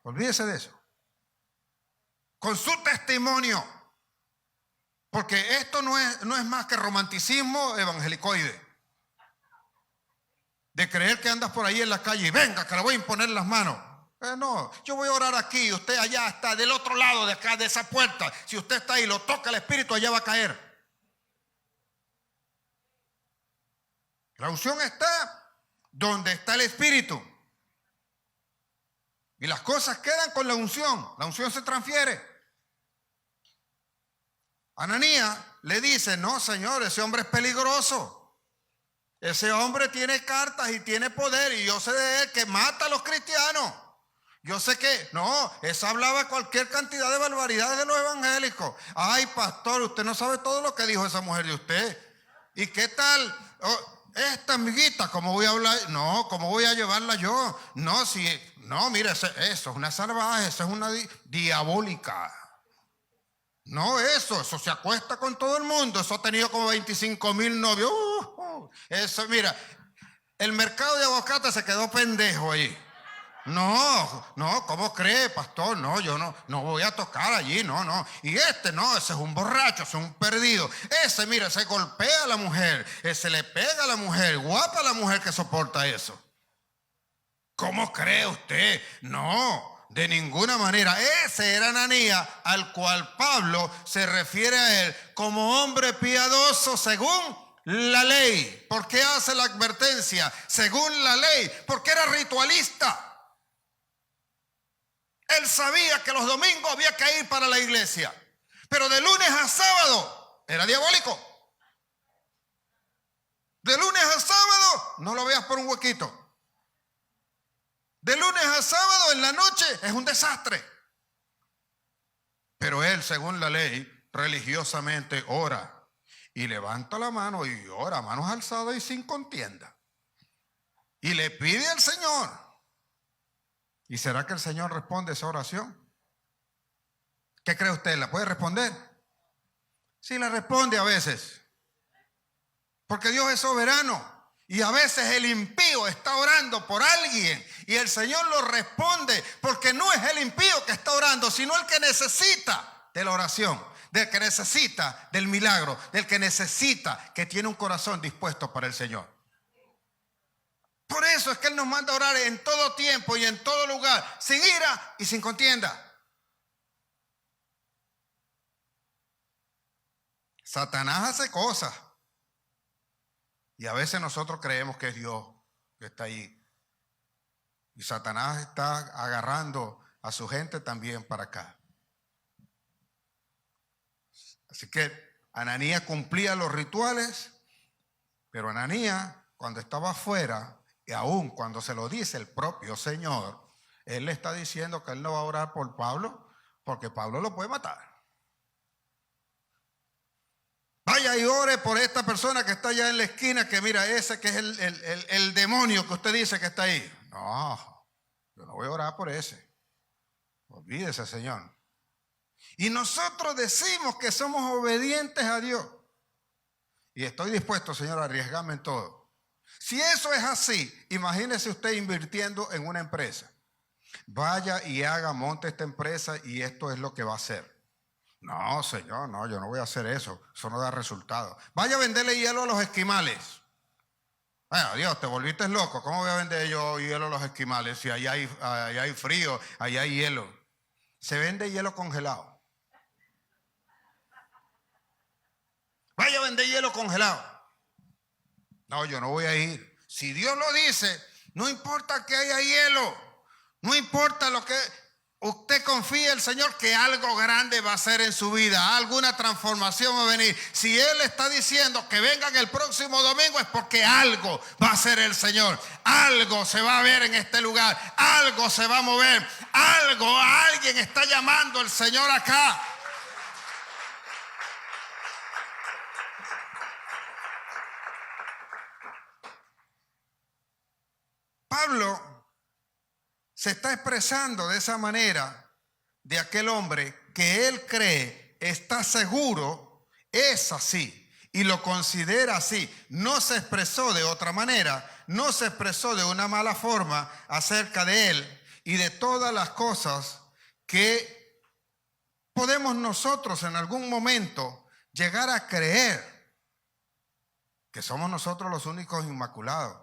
Olvídese de eso. Con su testimonio. Porque esto no es más que romanticismo evangelicoide. De creer que andas por ahí en la calle y venga, que le voy a imponer las manos. No, yo voy a orar aquí. Usted allá está del otro lado de acá, de esa puerta. Si usted está ahí, lo toca el Espíritu, allá va a caer. La unción está donde está el Espíritu. Y las cosas quedan con la unción. La unción se transfiere. Ananías le dice, no, Señor, ese hombre es peligroso. Ese hombre tiene cartas y tiene poder. Y yo sé de él que mata a los cristianos. Yo sé que, no, esa hablaba cualquier cantidad de barbaridades de los evangélicos. Ay, pastor, usted no sabe todo lo que dijo esa mujer de usted. ¿Y qué tal? Esta amiguita, ¿cómo voy a hablar? No, ¿cómo voy a llevarla yo? No, mire, eso es una salvaje, eso es una diabólica. No, eso se acuesta con todo el mundo. Eso ha tenido como 25,000 novios. Eso, mira, el mercado de aguacate se quedó pendejo ahí. No, ¿cómo cree, pastor? No, yo no voy a tocar allí, no. Y ese es un borracho, ese es un perdido. Ese, mira, se golpea a la mujer, se le pega a la mujer, guapa la mujer que soporta eso. ¿Cómo cree usted? No, de ninguna manera. Ese era Ananías, al cual Pablo se refiere a él como hombre piadoso según la ley. ¿Por qué hace la advertencia? Según la ley, porque era ritualista. Él sabía que los domingos había que ir para la iglesia, pero de lunes a sábado era diabólico. De lunes a sábado no lo veas por un huequito. De lunes a sábado en la noche es un desastre. Pero él, según la ley, religiosamente ora y levanta la mano y ora, manos alzadas y sin contienda. Y le pide al Señor. ¿Y será que el Señor responde esa oración? ¿Qué cree usted? ¿La puede responder? Sí, la responde a veces. Porque Dios es soberano. Y a veces el impío está orando por alguien y el Señor lo responde, porque no es el impío que está orando, sino el que necesita de la oración, del que necesita del milagro, del que necesita, que tiene un corazón dispuesto para el Señor. Por eso es que Él nos manda a orar en todo tiempo y en todo lugar, sin ira y sin contienda. Satanás hace cosas. Y a veces nosotros creemos que es Dios que está ahí. Y Satanás está agarrando a su gente también para acá. Así que Ananías cumplía los rituales, pero Ananías, cuando estaba afuera, y aún cuando se lo dice el propio Señor, él le está diciendo que él no va a orar por Pablo, porque Pablo lo puede matar. Vaya y ore por esta persona que está allá en la esquina, que mira, ese que es el demonio que usted dice que está ahí. No, yo no voy a orar por ese. Olvídese, Señor. Y nosotros decimos que somos obedientes a Dios. Y estoy dispuesto, Señor, a arriesgarme en todo. Si eso es así, imagínese usted invirtiendo en una empresa. Vaya y monte esta empresa y esto es lo que va a hacer. No, Señor, no, yo no voy a hacer eso. Eso no da resultado. Vaya a venderle hielo a los esquimales. Bueno, Dios, te volviste loco. ¿Cómo voy a vender yo hielo a los esquimales si allá hay frío, allá hay hielo? Se vende hielo congelado. Vaya a vender hielo congelado. No, yo no voy a ir. Si Dios lo dice, no importa que haya hielo. No importa lo que... Usted confía en el Señor que algo grande va a hacer en su vida, alguna transformación va a venir. Si Él está diciendo que vengan el próximo domingo es porque algo va a hacer el Señor. Algo se va a ver en este lugar, algo se va a mover, alguien está llamando el Señor acá. Pablo se está expresando de esa manera de aquel hombre que él cree, está seguro, es así y lo considera así. No se expresó de otra manera, no se expresó de una mala forma acerca de él y de todas las cosas que podemos nosotros en algún momento llegar a creer que somos nosotros los únicos inmaculados.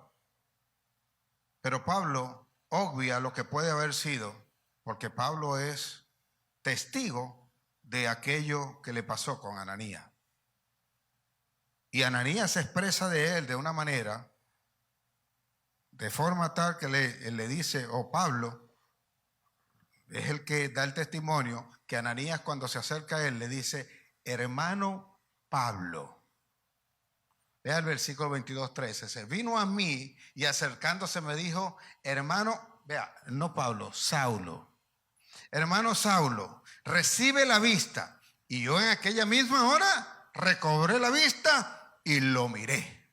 Pero Pablo obvia lo que puede haber sido, porque Pablo es testigo de aquello que le pasó con Ananías. Y Ananías se expresa de él de una manera, de forma tal que le dice, Pablo es el que da el testimonio, que Ananías cuando se acerca a él le dice, hermano Pablo. Vea el versículo 22:13. Se vino a mí y acercándose me dijo, hermano, vea, no Pablo, Saulo. Hermano Saulo, recibe la vista. Y yo en aquella misma hora recobré la vista y lo miré.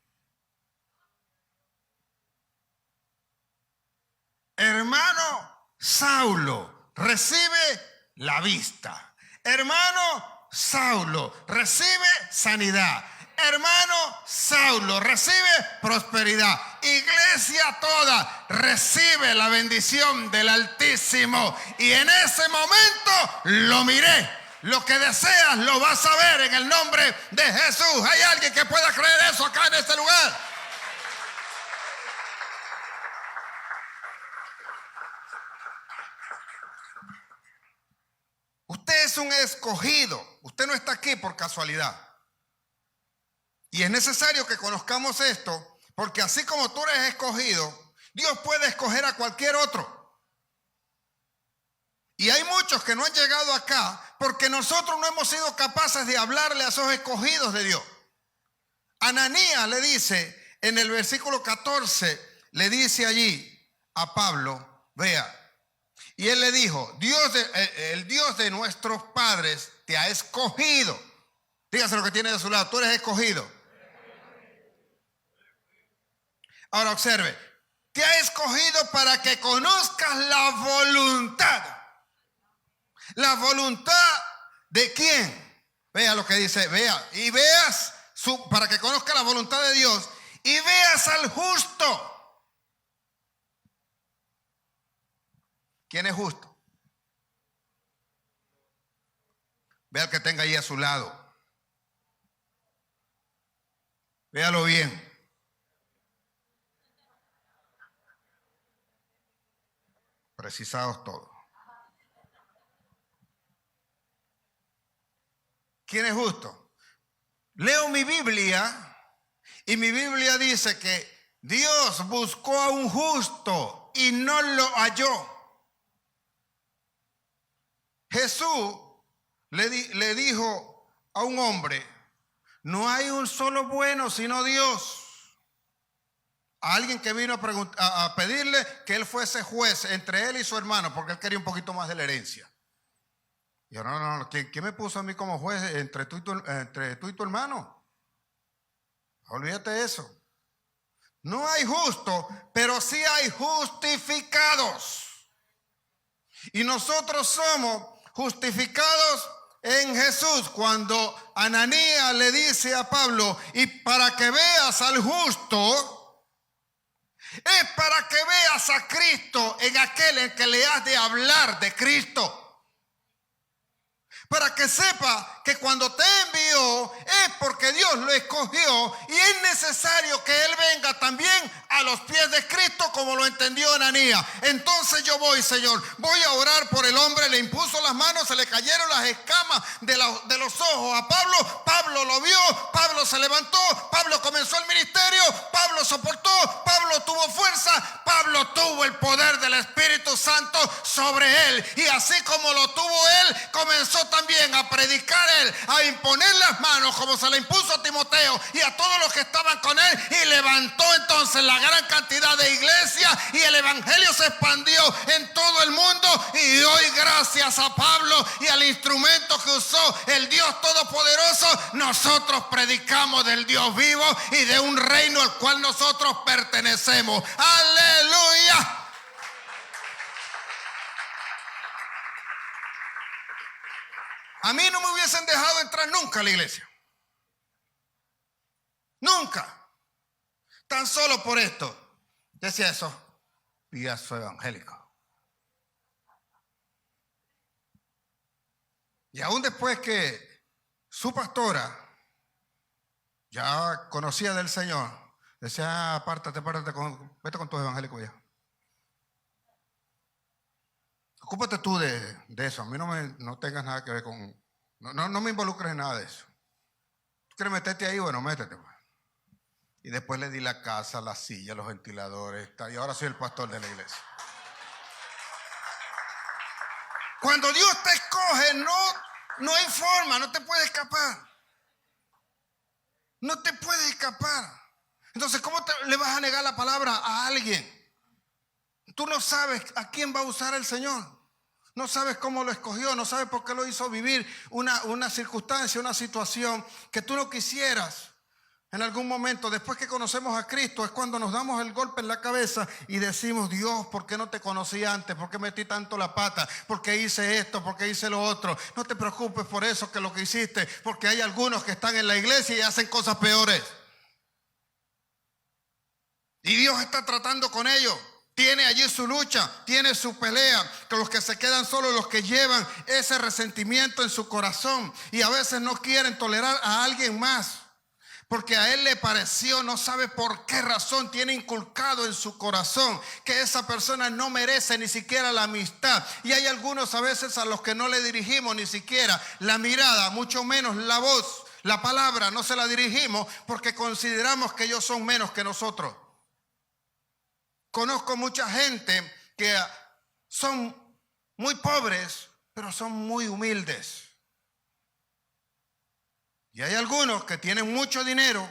Hermano Saulo, recibe la vista. Hermano Saulo, recibe sanidad. Hermano Saulo, recibe prosperidad. Iglesia toda, recibe la bendición del Altísimo. Y en ese momento lo miré. Lo que deseas lo vas a ver en el nombre de Jesús. ¿Hay alguien que pueda creer eso acá en este lugar? Usted es un escogido. Usted no está aquí por casualidad. Y es necesario que conozcamos esto, porque así como tú eres escogido, Dios puede escoger a cualquier otro. Y muchos que no han llegado acá porque nosotros no hemos sido capaces de hablarle a esos escogidos de Dios. Ananías le dice en el versículo 14, le dice allí a Pablo, vea, y él le dijo, el Dios de nuestros padres te ha escogido. Dígase lo que tiene de su lado, tú eres escogido. Ahora observe, te ha escogido para que conozcas la voluntad. ¿La voluntad de quién? Vea lo que dice, vea, y veas, para que conozcas la voluntad de Dios, y veas al justo. ¿Quién es justo? Vea al que tenga ahí a su lado. Véalo bien. Precisados todos. ¿Quién es justo? Leo mi Biblia y mi Biblia dice que Dios buscó a un justo y no lo halló. Jesús le dijo a un hombre, no hay un solo bueno sino Dios. A alguien que vino a pedirle que él fuese juez entre él y su hermano, porque él quería un poquito más de la herencia. Yo, no, ¿quién me puso a mí como juez entre tú y tu hermano? Olvídate de eso. No hay justo, pero sí hay justificados. Y nosotros somos justificados en Jesús. Cuando Ananías le dice a Pablo, y para que veas al justo, es para que veas a Cristo en aquel en que le has de hablar de Cristo. Para que sepa que cuando te envió es porque Dios lo escogió y es necesario que Él venga también a los pies de Cristo, como lo entendió Ananías. Entonces yo voy, Señor, voy a orar por el hombre. Le impuso las manos, se le cayeron las escamas de los ojos a Pablo. Pablo lo vio, Pablo se levantó, Pablo comenzó el ministerio, Pablo soportó, Pablo tuvo fuerza, Pablo tuvo el poder del Espíritu Santo sobre él. Y así como lo tuvo él, comenzó también a predicar él, a imponer las manos como se le impuso a Timoteo y a todos los que estaban con él, y levantó entonces la gran cantidad de iglesias y el evangelio se expandió en todo el mundo. Y hoy, gracias a Pablo y al instrumento que usó el Dios Todopoderoso, nosotros predicamos del Dios vivo y de un reino al cual nosotros pertenecemos. ¡Aleluya! A mí no me hubiesen dejado entrar nunca a la iglesia. Nunca. Tan solo por esto. Decía eso. Piazo evangélico. Y aún después que su pastora ya conocía del Señor, decía, apártate, vete con tus evangélicos ya. Ocúpate tú de eso. A mí no tengas nada que ver con... No me involucres en nada de eso. ¿Tú quieres meterte ahí? Bueno, métete. Pues. Y después le di la casa, la silla, los ventiladores. Y ahora soy el pastor de la iglesia. Cuando Dios te escoge, no hay forma, no te puedes escapar. No te puedes escapar. Entonces, ¿cómo le vas a negar la palabra a alguien? Tú no sabes a quién va a usar el Señor. No sabes cómo lo escogió, no sabes por qué lo hizo vivir una circunstancia, una situación que tú no quisieras. En algún momento, después que conocemos a Cristo, es cuando nos damos el golpe en la cabeza y decimos, Dios, ¿por qué no te conocí antes? ¿Por qué metí tanto la pata? ¿Por qué hice esto? ¿Por qué hice lo otro? No te preocupes por eso, que lo que hiciste, porque hay algunos que están en la iglesia y hacen cosas peores. Y Dios está tratando con ellos. Tiene allí su lucha, tiene su pelea, que los que se quedan solos, los que llevan ese resentimiento en su corazón y a veces no quieren tolerar a alguien más, porque a él le pareció, no sabe por qué razón, tiene inculcado en su corazón que esa persona no merece ni siquiera la amistad. Y hay algunos a veces a los que no le dirigimos ni siquiera la mirada, mucho menos la voz, la palabra, no se la dirigimos porque consideramos que ellos son menos que nosotros. Conozco mucha gente que son muy pobres pero son muy humildes. Y hay algunos que tienen mucho dinero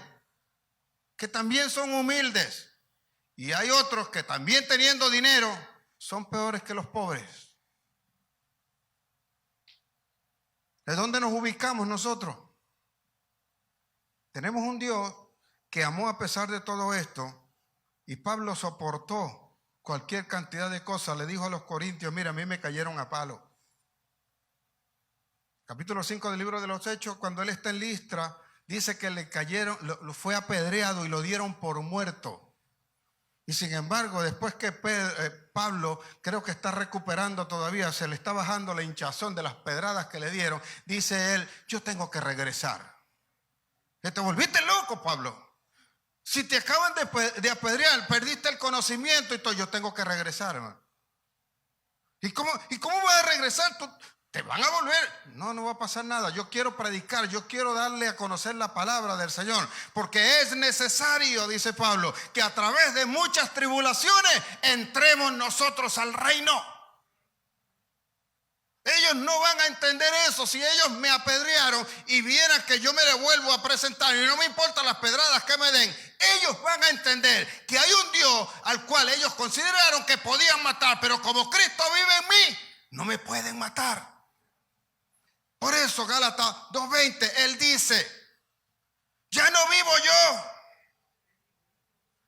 que también son humildes. Y hay otros que también teniendo dinero son peores que los pobres. ¿De dónde nos ubicamos nosotros? Tenemos un Dios que amó a pesar de todo esto, y Pablo soportó cualquier cantidad de cosas. Le dijo a los corintios, mira, a mí me cayeron a palo. Capítulo 5 del libro de los Hechos, cuando él está en Listra, dice que le cayeron, fue apedreado y lo dieron por muerto. Y sin embargo, después que Pablo creo que está recuperando todavía, se le está bajando la hinchazón de las pedradas que le dieron, dice él, yo tengo que regresar. ¿Te volviste loco, Pablo? Si te acaban de apedrear, perdiste el conocimiento y todo, yo tengo que regresar, hermano. ¿Y cómo vas a regresar? ¿Te van a volver? No va a pasar nada. Yo quiero predicar, yo quiero darle a conocer la palabra del Señor, porque es necesario, dice Pablo, que a través de muchas tribulaciones entremos nosotros al reino. Ellos no van a entender eso. Si ellos me apedrearon y vieran que yo me devuelvo a presentar y no me importan las pedradas que me den, ellos van a entender que hay un Dios al cual ellos consideraron que podían matar, pero como Cristo vive en mí, no me pueden matar. Por eso Gálatas 2:20, él dice, ya no vivo yo,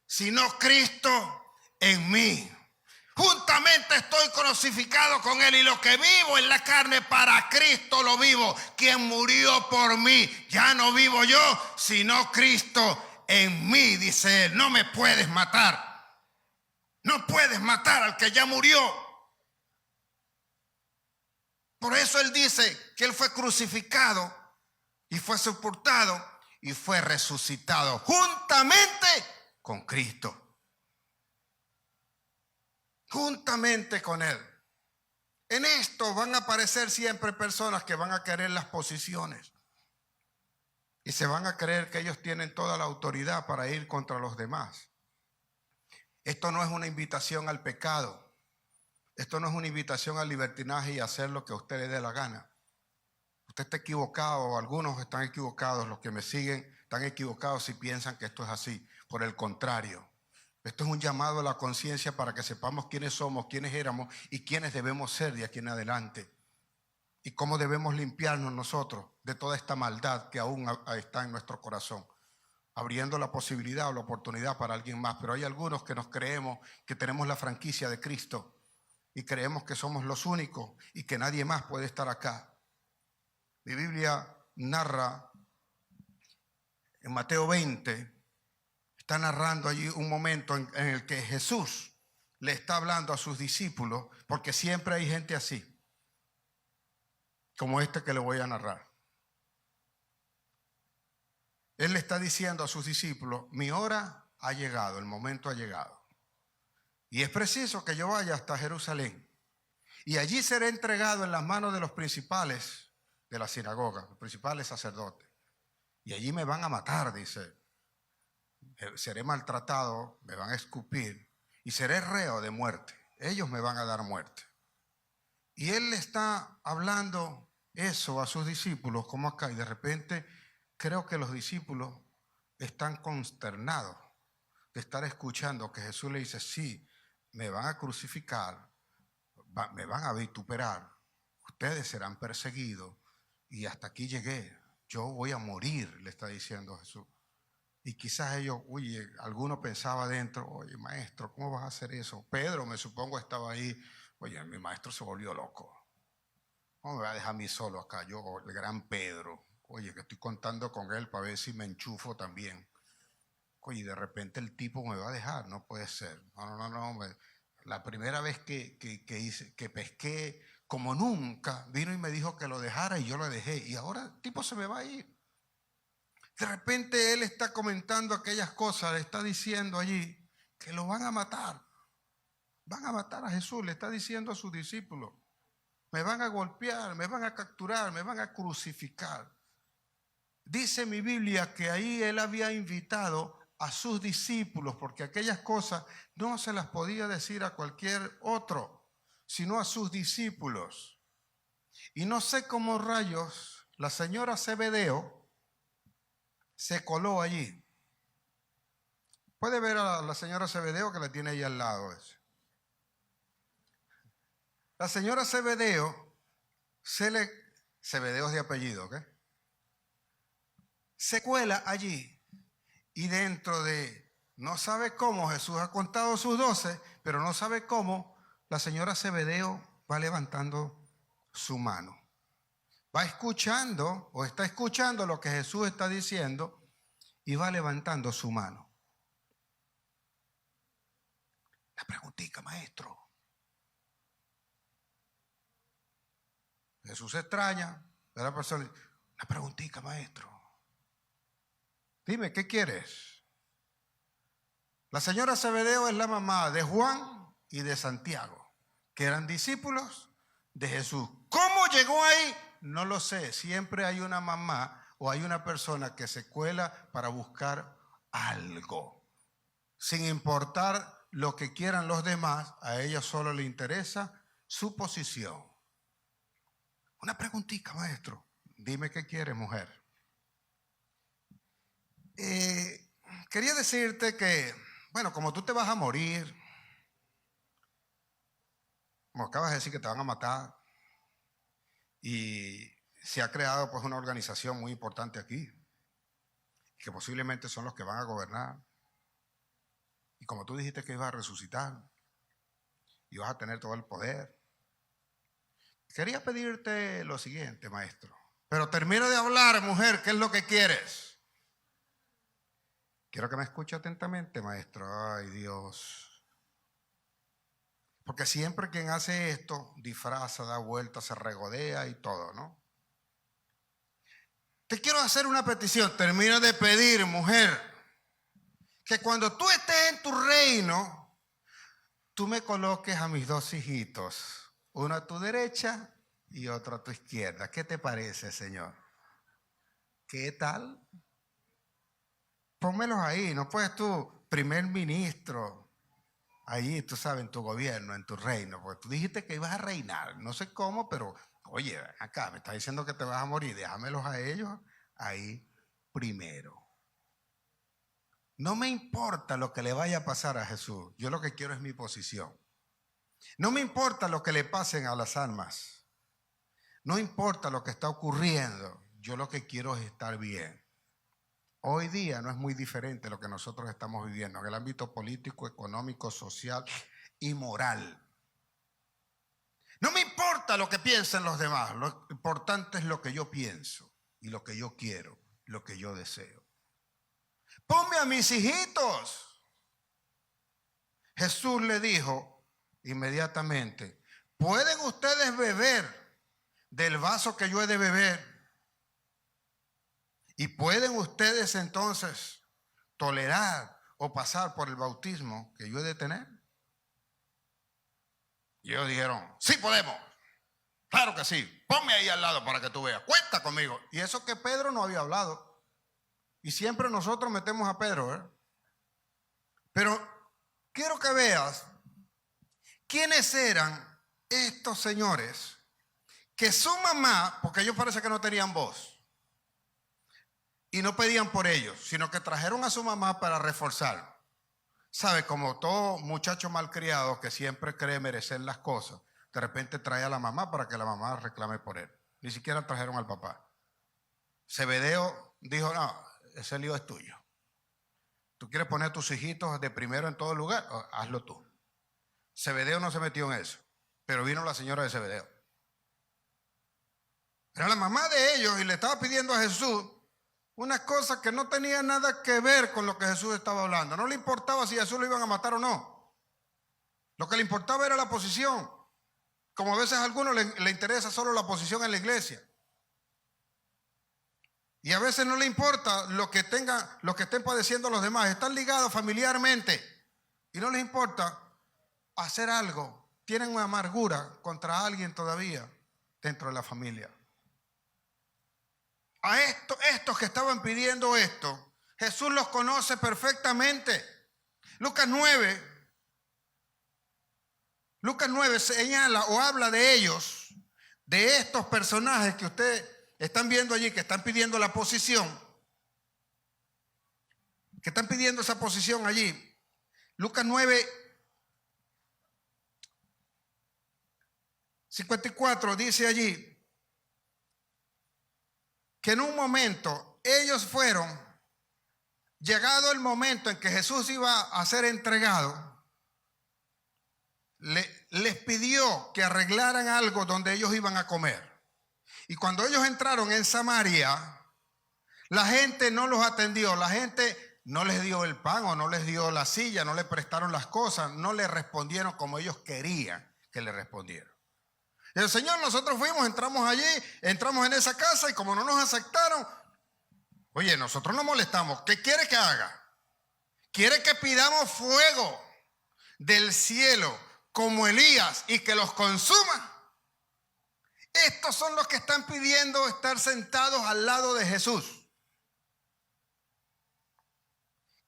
sino Cristo en mí. Juntamente estoy crucificado con él y lo que vivo en la carne para Cristo lo vivo, quien murió por mí. Ya no vivo yo, sino Cristo en mí, dice él. No me puedes matar. No puedes matar al que ya murió. Por eso él dice que él fue crucificado y fue sepultado y fue resucitado juntamente con Cristo. Juntamente con él. En esto van a aparecer siempre personas que van a querer las posiciones y se van a creer que ellos tienen toda la autoridad para ir contra los demás. Esto no es una invitación al pecado. Esto no es una invitación al libertinaje y hacer lo que a usted le dé la gana. Usted está equivocado, algunos están equivocados, los que me siguen están equivocados si piensan que esto es así. Por el contrario, esto es un llamado a la conciencia para que sepamos quiénes somos, quiénes éramos y quiénes debemos ser de aquí en adelante. Y cómo debemos limpiarnos nosotros de toda esta maldad que aún está en nuestro corazón, abriendo la posibilidad o la oportunidad para alguien más. Pero hay algunos que nos creemos que tenemos la franquicia de Cristo y creemos que somos los únicos y que nadie más puede estar acá. Mi Biblia narra en Mateo 20, está narrando allí un momento en el que Jesús le está hablando a sus discípulos, porque siempre hay gente así, como este que le voy a narrar. Él le está diciendo a sus discípulos, mi hora ha llegado, el momento ha llegado. Y es preciso que yo vaya hasta Jerusalén. Y allí seré entregado en las manos de los principales de la sinagoga, los principales sacerdotes. Y allí me van a matar, dice. Seré maltratado, me van a escupir y seré reo de muerte. Ellos me van a dar muerte. Y él le está hablando eso a sus discípulos, como acá, y de repente creo que los discípulos están consternados de estar escuchando que Jesús le dice, sí, me van a crucificar, me van a vituperar, ustedes serán perseguidos y hasta aquí llegué, yo voy a morir, le está diciendo Jesús. Y quizás ellos, oye, alguno pensaba adentro, oye, maestro, ¿cómo vas a hacer eso? Pedro, me supongo, estaba ahí, oye, mi maestro se volvió loco. ¿Cómo me va a dejar a mí solo acá? Yo, el gran Pedro, oye, que estoy contando con él para ver si me enchufo también. Oye, de repente el tipo me va a dejar, no puede ser. No. La primera vez que pesqué, como nunca, vino y me dijo que lo dejara y yo lo dejé. Y ahora el tipo se me va a ir. De repente él está comentando aquellas cosas, le está diciendo allí que lo van a matar. Van a matar a Jesús, le está diciendo a sus discípulos. Me van a golpear, me van a capturar, me van a crucificar. Dice mi Biblia que ahí él había invitado a sus discípulos, porque aquellas cosas no se las podía decir a cualquier otro, sino a sus discípulos. Y no sé cómo rayos la señora Zebedeo se coló allí. Puede ver a la señora Zebedeo que la tiene ahí al lado. La señora Zebedeo, Zebedeo es de apellido, ¿ok? Se cuela allí y dentro de, no sabe cómo, Jesús ha contado sus 12, pero no sabe cómo, la señora Zebedeo va levantando su mano. Va escuchando o está escuchando lo que Jesús está diciendo y va levantando su mano. La preguntita, maestro. Jesús se extraña de la persona. La preguntita, maestro. Dime, ¿qué quieres? La señora Zebedeo es la mamá de Juan y de Santiago, que eran discípulos de Jesús. ¿Cómo llegó ahí? No lo sé. Siempre hay una mamá o hay una persona que se cuela para buscar algo. Sin importar lo que quieran los demás, a ella solo le interesa su posición. Una preguntita, maestro. Dime qué quieres, mujer. Quería decirte que, bueno, como tú te vas a morir, como acabas de decir que te van a matar, y se ha creado pues una organización muy importante aquí, que posiblemente son los que van a gobernar, y como tú dijiste que ibas a resucitar, y vas a tener todo el poder, quería pedirte lo siguiente, maestro, pero termino de hablar, mujer, ¿qué es lo que quieres? Quiero que me escuche atentamente, maestro. Ay, Dios. Porque siempre quien hace esto disfraza, da vueltas, se regodea y todo, ¿no? Te quiero hacer una petición. Termino de pedir, mujer, que cuando tú estés en tu reino, tú me coloques a mis 2 hijitos, uno a tu derecha y otro a tu izquierda. ¿Qué te parece, Señor? ¿Qué tal? Pónmelos ahí, no puedes tú, primer ministro, ahí, tú sabes, en tu gobierno, en tu reino, porque tú dijiste que ibas a reinar, no sé cómo, pero oye, acá me estás diciendo que te vas a morir, déjamelos a ellos ahí primero. No me importa lo que le vaya a pasar a Jesús, yo lo que quiero es mi posición. No me importa lo que le pasen a las almas, no importa lo que está ocurriendo, yo lo que quiero es estar bien. Hoy día no es muy diferente lo que nosotros estamos viviendo en el ámbito político, económico, social y moral. No me importa lo que piensen los demás, lo importante es lo que yo pienso y lo que yo quiero, lo que yo deseo. Ponme a mis hijitos. Jesús le dijo inmediatamente, ¿pueden ustedes beber del vaso que yo he de beber? ¿Y pueden ustedes entonces tolerar o pasar por el bautismo que yo he de tener? Y ellos dijeron, sí podemos, claro que sí, ponme ahí al lado para que tú veas, cuenta conmigo. Y eso que Pedro no había hablado. Y siempre nosotros metemos a Pedro, ¿eh? Pero quiero que veas quiénes eran estos señores que su mamá, porque ellos parece que no tenían voz, y no pedían por ellos, sino que trajeron a su mamá para reforzar. ¿Sabe? Como todo muchacho malcriado que siempre cree merecer las cosas, de repente trae a la mamá para que la mamá reclame por él. Ni siquiera trajeron al papá. Zebedeo dijo, no, ese lío es tuyo. ¿Tú quieres poner a tus hijitos de primero en todo lugar? Hazlo tú. Zebedeo no se metió en eso, pero vino la señora de Zebedeo. Era la mamá de ellos y le estaba pidiendo a Jesús una cosa que no tenía nada que ver con lo que Jesús estaba hablando. No le importaba si a Jesús lo iban a matar o no. Lo que le importaba era la posición. Como a veces a algunos le interesa solo la posición en la iglesia. Y a veces no le importa lo que estén padeciendo los demás. Están ligados familiarmente y no les importa hacer algo. Tienen una amargura contra alguien todavía dentro de la familia. A estos que estaban pidiendo esto, Jesús los conoce perfectamente. Lucas 9 señala o habla de ellos de estos personajes que ustedes están viendo allí, que están pidiendo la posición, que están pidiendo esa posición allí, Lucas 9:54 dice allí que en un momento ellos fueron, llegado el momento en que Jesús iba a ser entregado, les pidió que arreglaran algo donde ellos iban a comer. Y cuando ellos entraron en Samaria, la gente no los atendió, la gente no les dio el pan o no les dio la silla, no les prestaron las cosas, no les respondieron como ellos querían que le respondieran. Y el Señor, nosotros fuimos, entramos allí, entramos en esa casa y como no nos aceptaron, oye, nosotros nos molestamos. ¿Qué quiere que haga? ¿Quiere que pidamos fuego del cielo como Elías y que los consuma? Estos son los que están pidiendo estar sentados al lado de Jesús.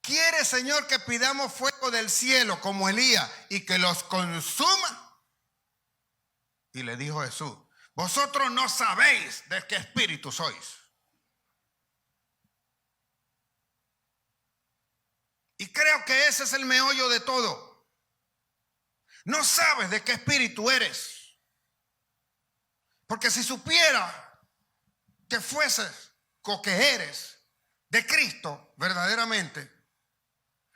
¿Quiere, Señor, que pidamos fuego del cielo como Elías y que los consuma? Y le dijo Jesús, vosotros no sabéis de qué espíritu sois. Y creo que ese es el meollo de todo. No sabes de qué espíritu eres. Porque si supiera que fueses o que eres de Cristo verdaderamente,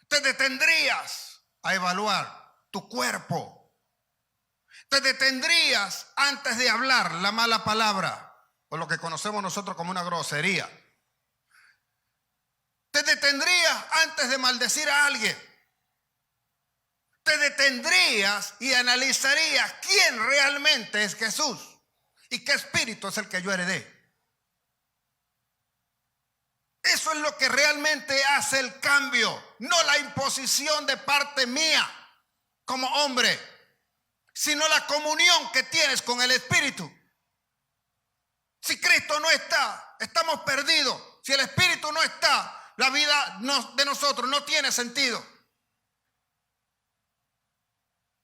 te detendrías a evaluar tu cuerpo. Te detendrías antes de hablar la mala palabra o lo que conocemos nosotros como una grosería. Te detendrías antes de maldecir a alguien. Te detendrías y analizarías quién realmente es Jesús y qué espíritu es el que yo heredé. Eso es lo que realmente hace el cambio, no la imposición de parte mía como hombre, sino la comunión que tienes con el Espíritu. Si Cristo no está, estamos perdidos. Si el Espíritu no está, la vida de nosotros no tiene sentido.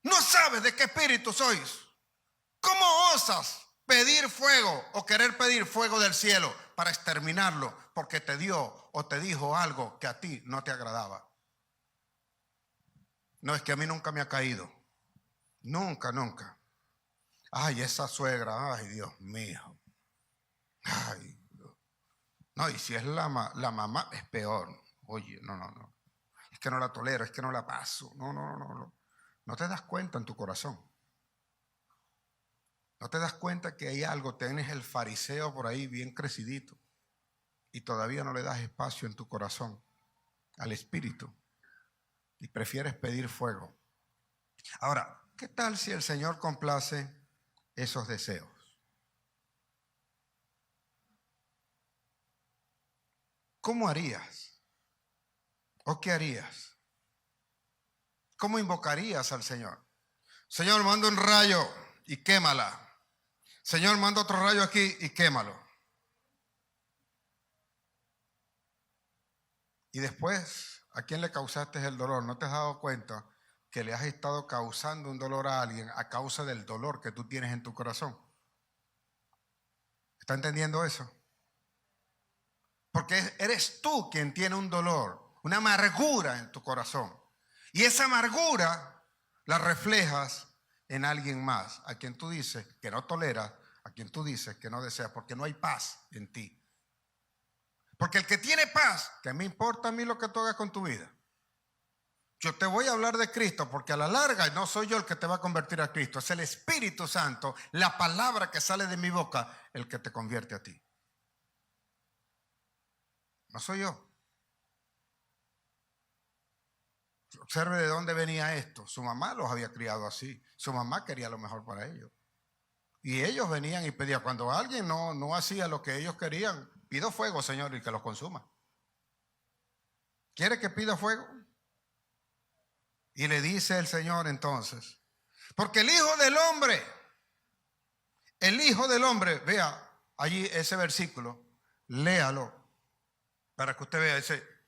No sabes de qué espíritu sois. ¿Cómo osas pedir fuego o querer pedir fuego del cielo para exterminarlo porque te dio o te dijo algo que a ti no te agradaba? No, es que a mí nunca me ha caído. Nunca, nunca. Ay, esa suegra, ay, Dios mío. Ay, no, y si es la mamá, es peor. Oye, no. Es que no la tolero, es que no la paso. No. No te das cuenta en tu corazón. No te das cuenta que hay algo, tienes el fariseo por ahí bien crecidito y todavía no le das espacio en tu corazón al Espíritu y prefieres pedir fuego. Ahora, ¿qué tal si el Señor complace esos deseos? ¿Cómo harías? ¿O qué harías? ¿Cómo invocarías al Señor? Señor, manda un rayo y quémala. Señor, manda otro rayo aquí y quémalo. Y después, ¿a quién le causaste el dolor? ¿No te has dado cuenta que le has estado causando un dolor a alguien a causa del dolor que tú tienes en tu corazón? ¿Está entendiendo eso? Porque eres tú quien tiene un dolor, una amargura en tu corazón. Y esa amargura la reflejas en alguien más, a quien tú dices que no toleras, a quien tú dices que no deseas, porque no hay paz en ti. Porque el que tiene paz, ¿qué me importa a mí lo que tú hagas con tu vida? Yo te voy a hablar de Cristo porque a la larga no soy yo el que te va a convertir a Cristo, es el Espíritu Santo, la palabra que sale de mi boca, el que te convierte a ti. No soy yo. Observe de dónde venía esto. Su mamá los había criado así. Su mamá quería lo mejor para ellos. Y ellos venían y pedían. Cuando alguien no hacía lo que ellos querían, pido fuego, Señor, y que los consuma. ¿Quiere que pida fuego? Y le dice el Señor entonces, porque el Hijo del Hombre, vea allí ese versículo, léalo para que usted vea ese.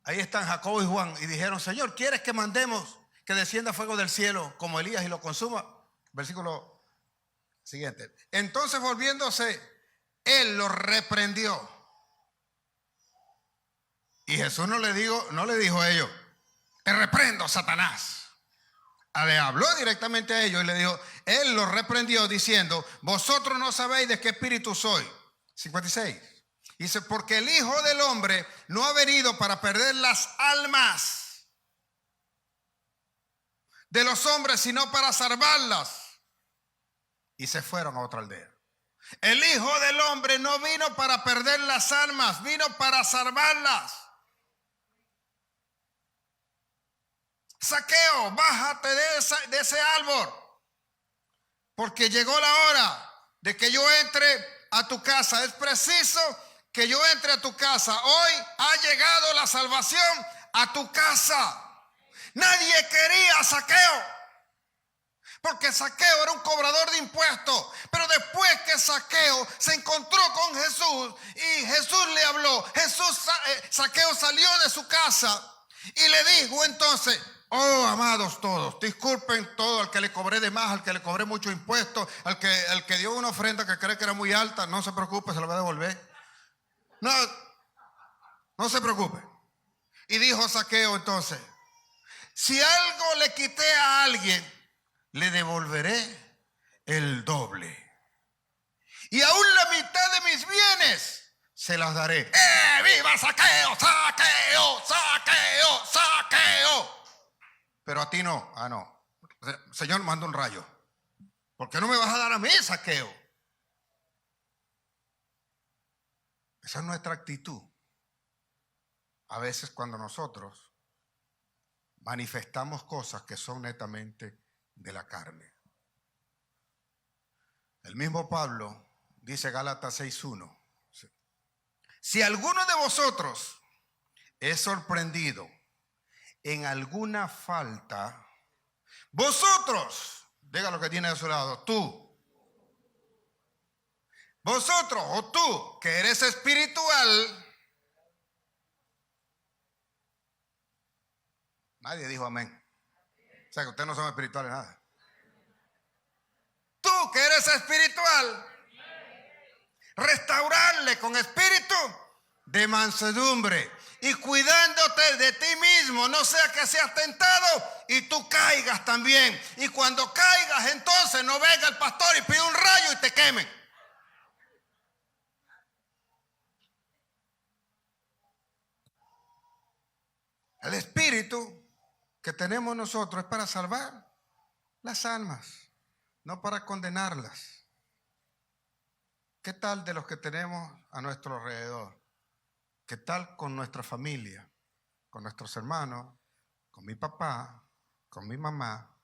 Ahí están Jacobo y Juan y dijeron, Señor, ¿quieres que mandemos que descienda fuego del cielo como Elías y lo consuma? Versículo Siguiente. Entonces volviéndose, él lo reprendió. Y Jesús no le dijo a ellos, te reprendo, Satanás. Le habló directamente a ellos y le dijo, él lo reprendió diciendo, vosotros no sabéis de qué espíritu soy. 56. Dice, porque el Hijo del Hombre no ha venido para perder las almas de los hombres, sino para salvarlas. Y se fueron a otra aldea. El Hijo del Hombre no vino para perder las almas, vino para salvarlas. Zaqueo, bájate de ese árbol, porque llegó la hora de que yo entre a tu casa. Es preciso que yo entre a tu casa. Hoy ha llegado la salvación a tu casa. Nadie quería a Zaqueo, porque Zaqueo era un cobrador de impuestos. Pero después que Zaqueo se encontró con Jesús y Jesús le habló, Zaqueo salió de su casa y le dijo entonces, oh, amados todos, disculpen todo, al que le cobré de más, al que le cobré mucho impuesto, al que dio una ofrenda que cree que era muy alta, no se preocupe, se la va a devolver. No se preocupe. Y dijo Zaqueo entonces, si algo le quité a alguien, le devolveré el doble. Y aún la mitad de mis bienes se las daré. ¡Viva Zaqueo! ¡Zaqueo! ¡Zaqueo! ¡Zaqueo! Pero a ti no. No. Señor, manda un rayo. ¿Por qué no me vas a dar a mí, Zaqueo? Esa es nuestra actitud. A veces cuando nosotros manifestamos cosas que son netamente de la carne. El mismo Pablo dice Gálatas 6:1. Si alguno de vosotros es sorprendido en alguna falta, vosotros, diga lo que tiene a su lado, vosotros o tú que eres espiritual, nadie dijo amén. O sea que ustedes no son espirituales nada. Tú que eres espiritual, restaurarle con espíritu de mansedumbre y cuidándote de ti mismo, no sea que seas tentado y tú caigas también. Y cuando caigas, entonces no venga el pastor y pide un rayo y te queme. El espíritu que tenemos nosotros es para salvar las almas, no para condenarlas. ¿Qué tal de los que tenemos a nuestro alrededor? ¿Qué tal con nuestra familia, con nuestros hermanos, con mi papá, con mi mamá?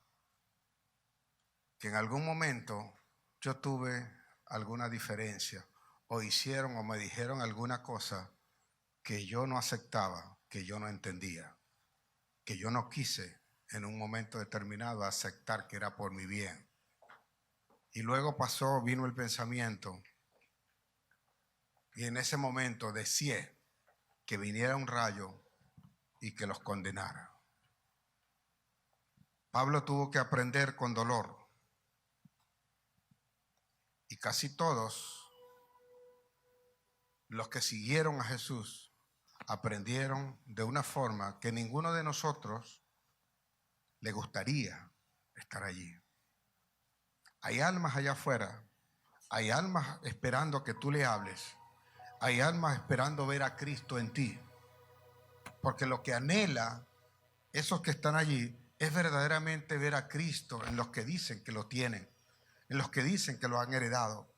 Que en algún momento yo tuve alguna diferencia o hicieron o me dijeron alguna cosa que yo no aceptaba, que yo no entendía, que yo no quise en un momento determinado aceptar que era por mi bien. Y luego vino el pensamiento y en ese momento deseé que viniera un rayo y que los condenara. Pablo tuvo que aprender con dolor. Y casi todos los que siguieron a Jesús aprendieron de una forma que ninguno de nosotros le gustaría estar allí. Hay almas allá afuera, hay almas esperando que tú le hables, hay almas esperando ver a Cristo en ti, porque lo que anhela esos que están allí es verdaderamente ver a Cristo en los que dicen que lo tienen, en los que dicen que lo han heredado.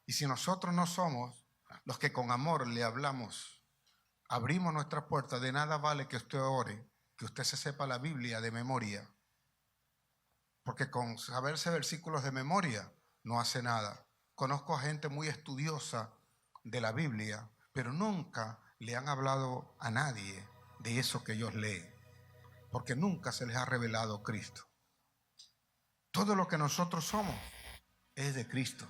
Y si nosotros no somos los que con amor le hablamos, abrimos nuestra puerta, de nada vale que usted ore, que usted se sepa la Biblia de memoria, porque con saberse versículos de memoria no hace nada. Conozco a gente muy estudiosa de la Biblia, pero nunca le han hablado a nadie de eso que ellos leen, porque nunca se les ha revelado Cristo. Todo lo que nosotros somos es de Cristo.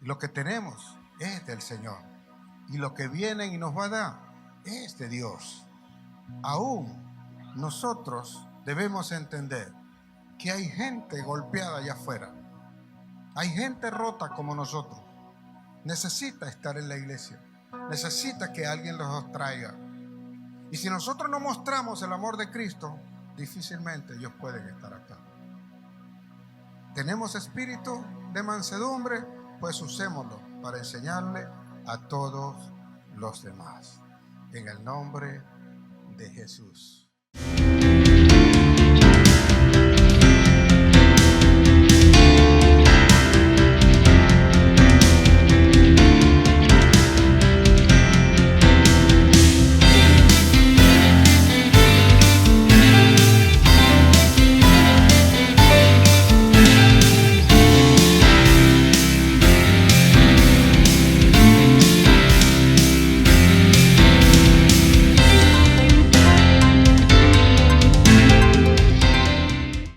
Lo que tenemos es del Señor. Y lo que viene y nos va a dar es de Dios. Aún nosotros debemos entender que hay gente golpeada allá afuera, Hay gente rota como nosotros. Necesita estar en la iglesia. Necesita que alguien los traiga. Y si nosotros no mostramos el amor de Cristo, difícilmente ellos pueden estar acá. ¿Tenemos espíritu de mansedumbre? Pues usémoslo para enseñarle a todos los demás. En el nombre de Jesús.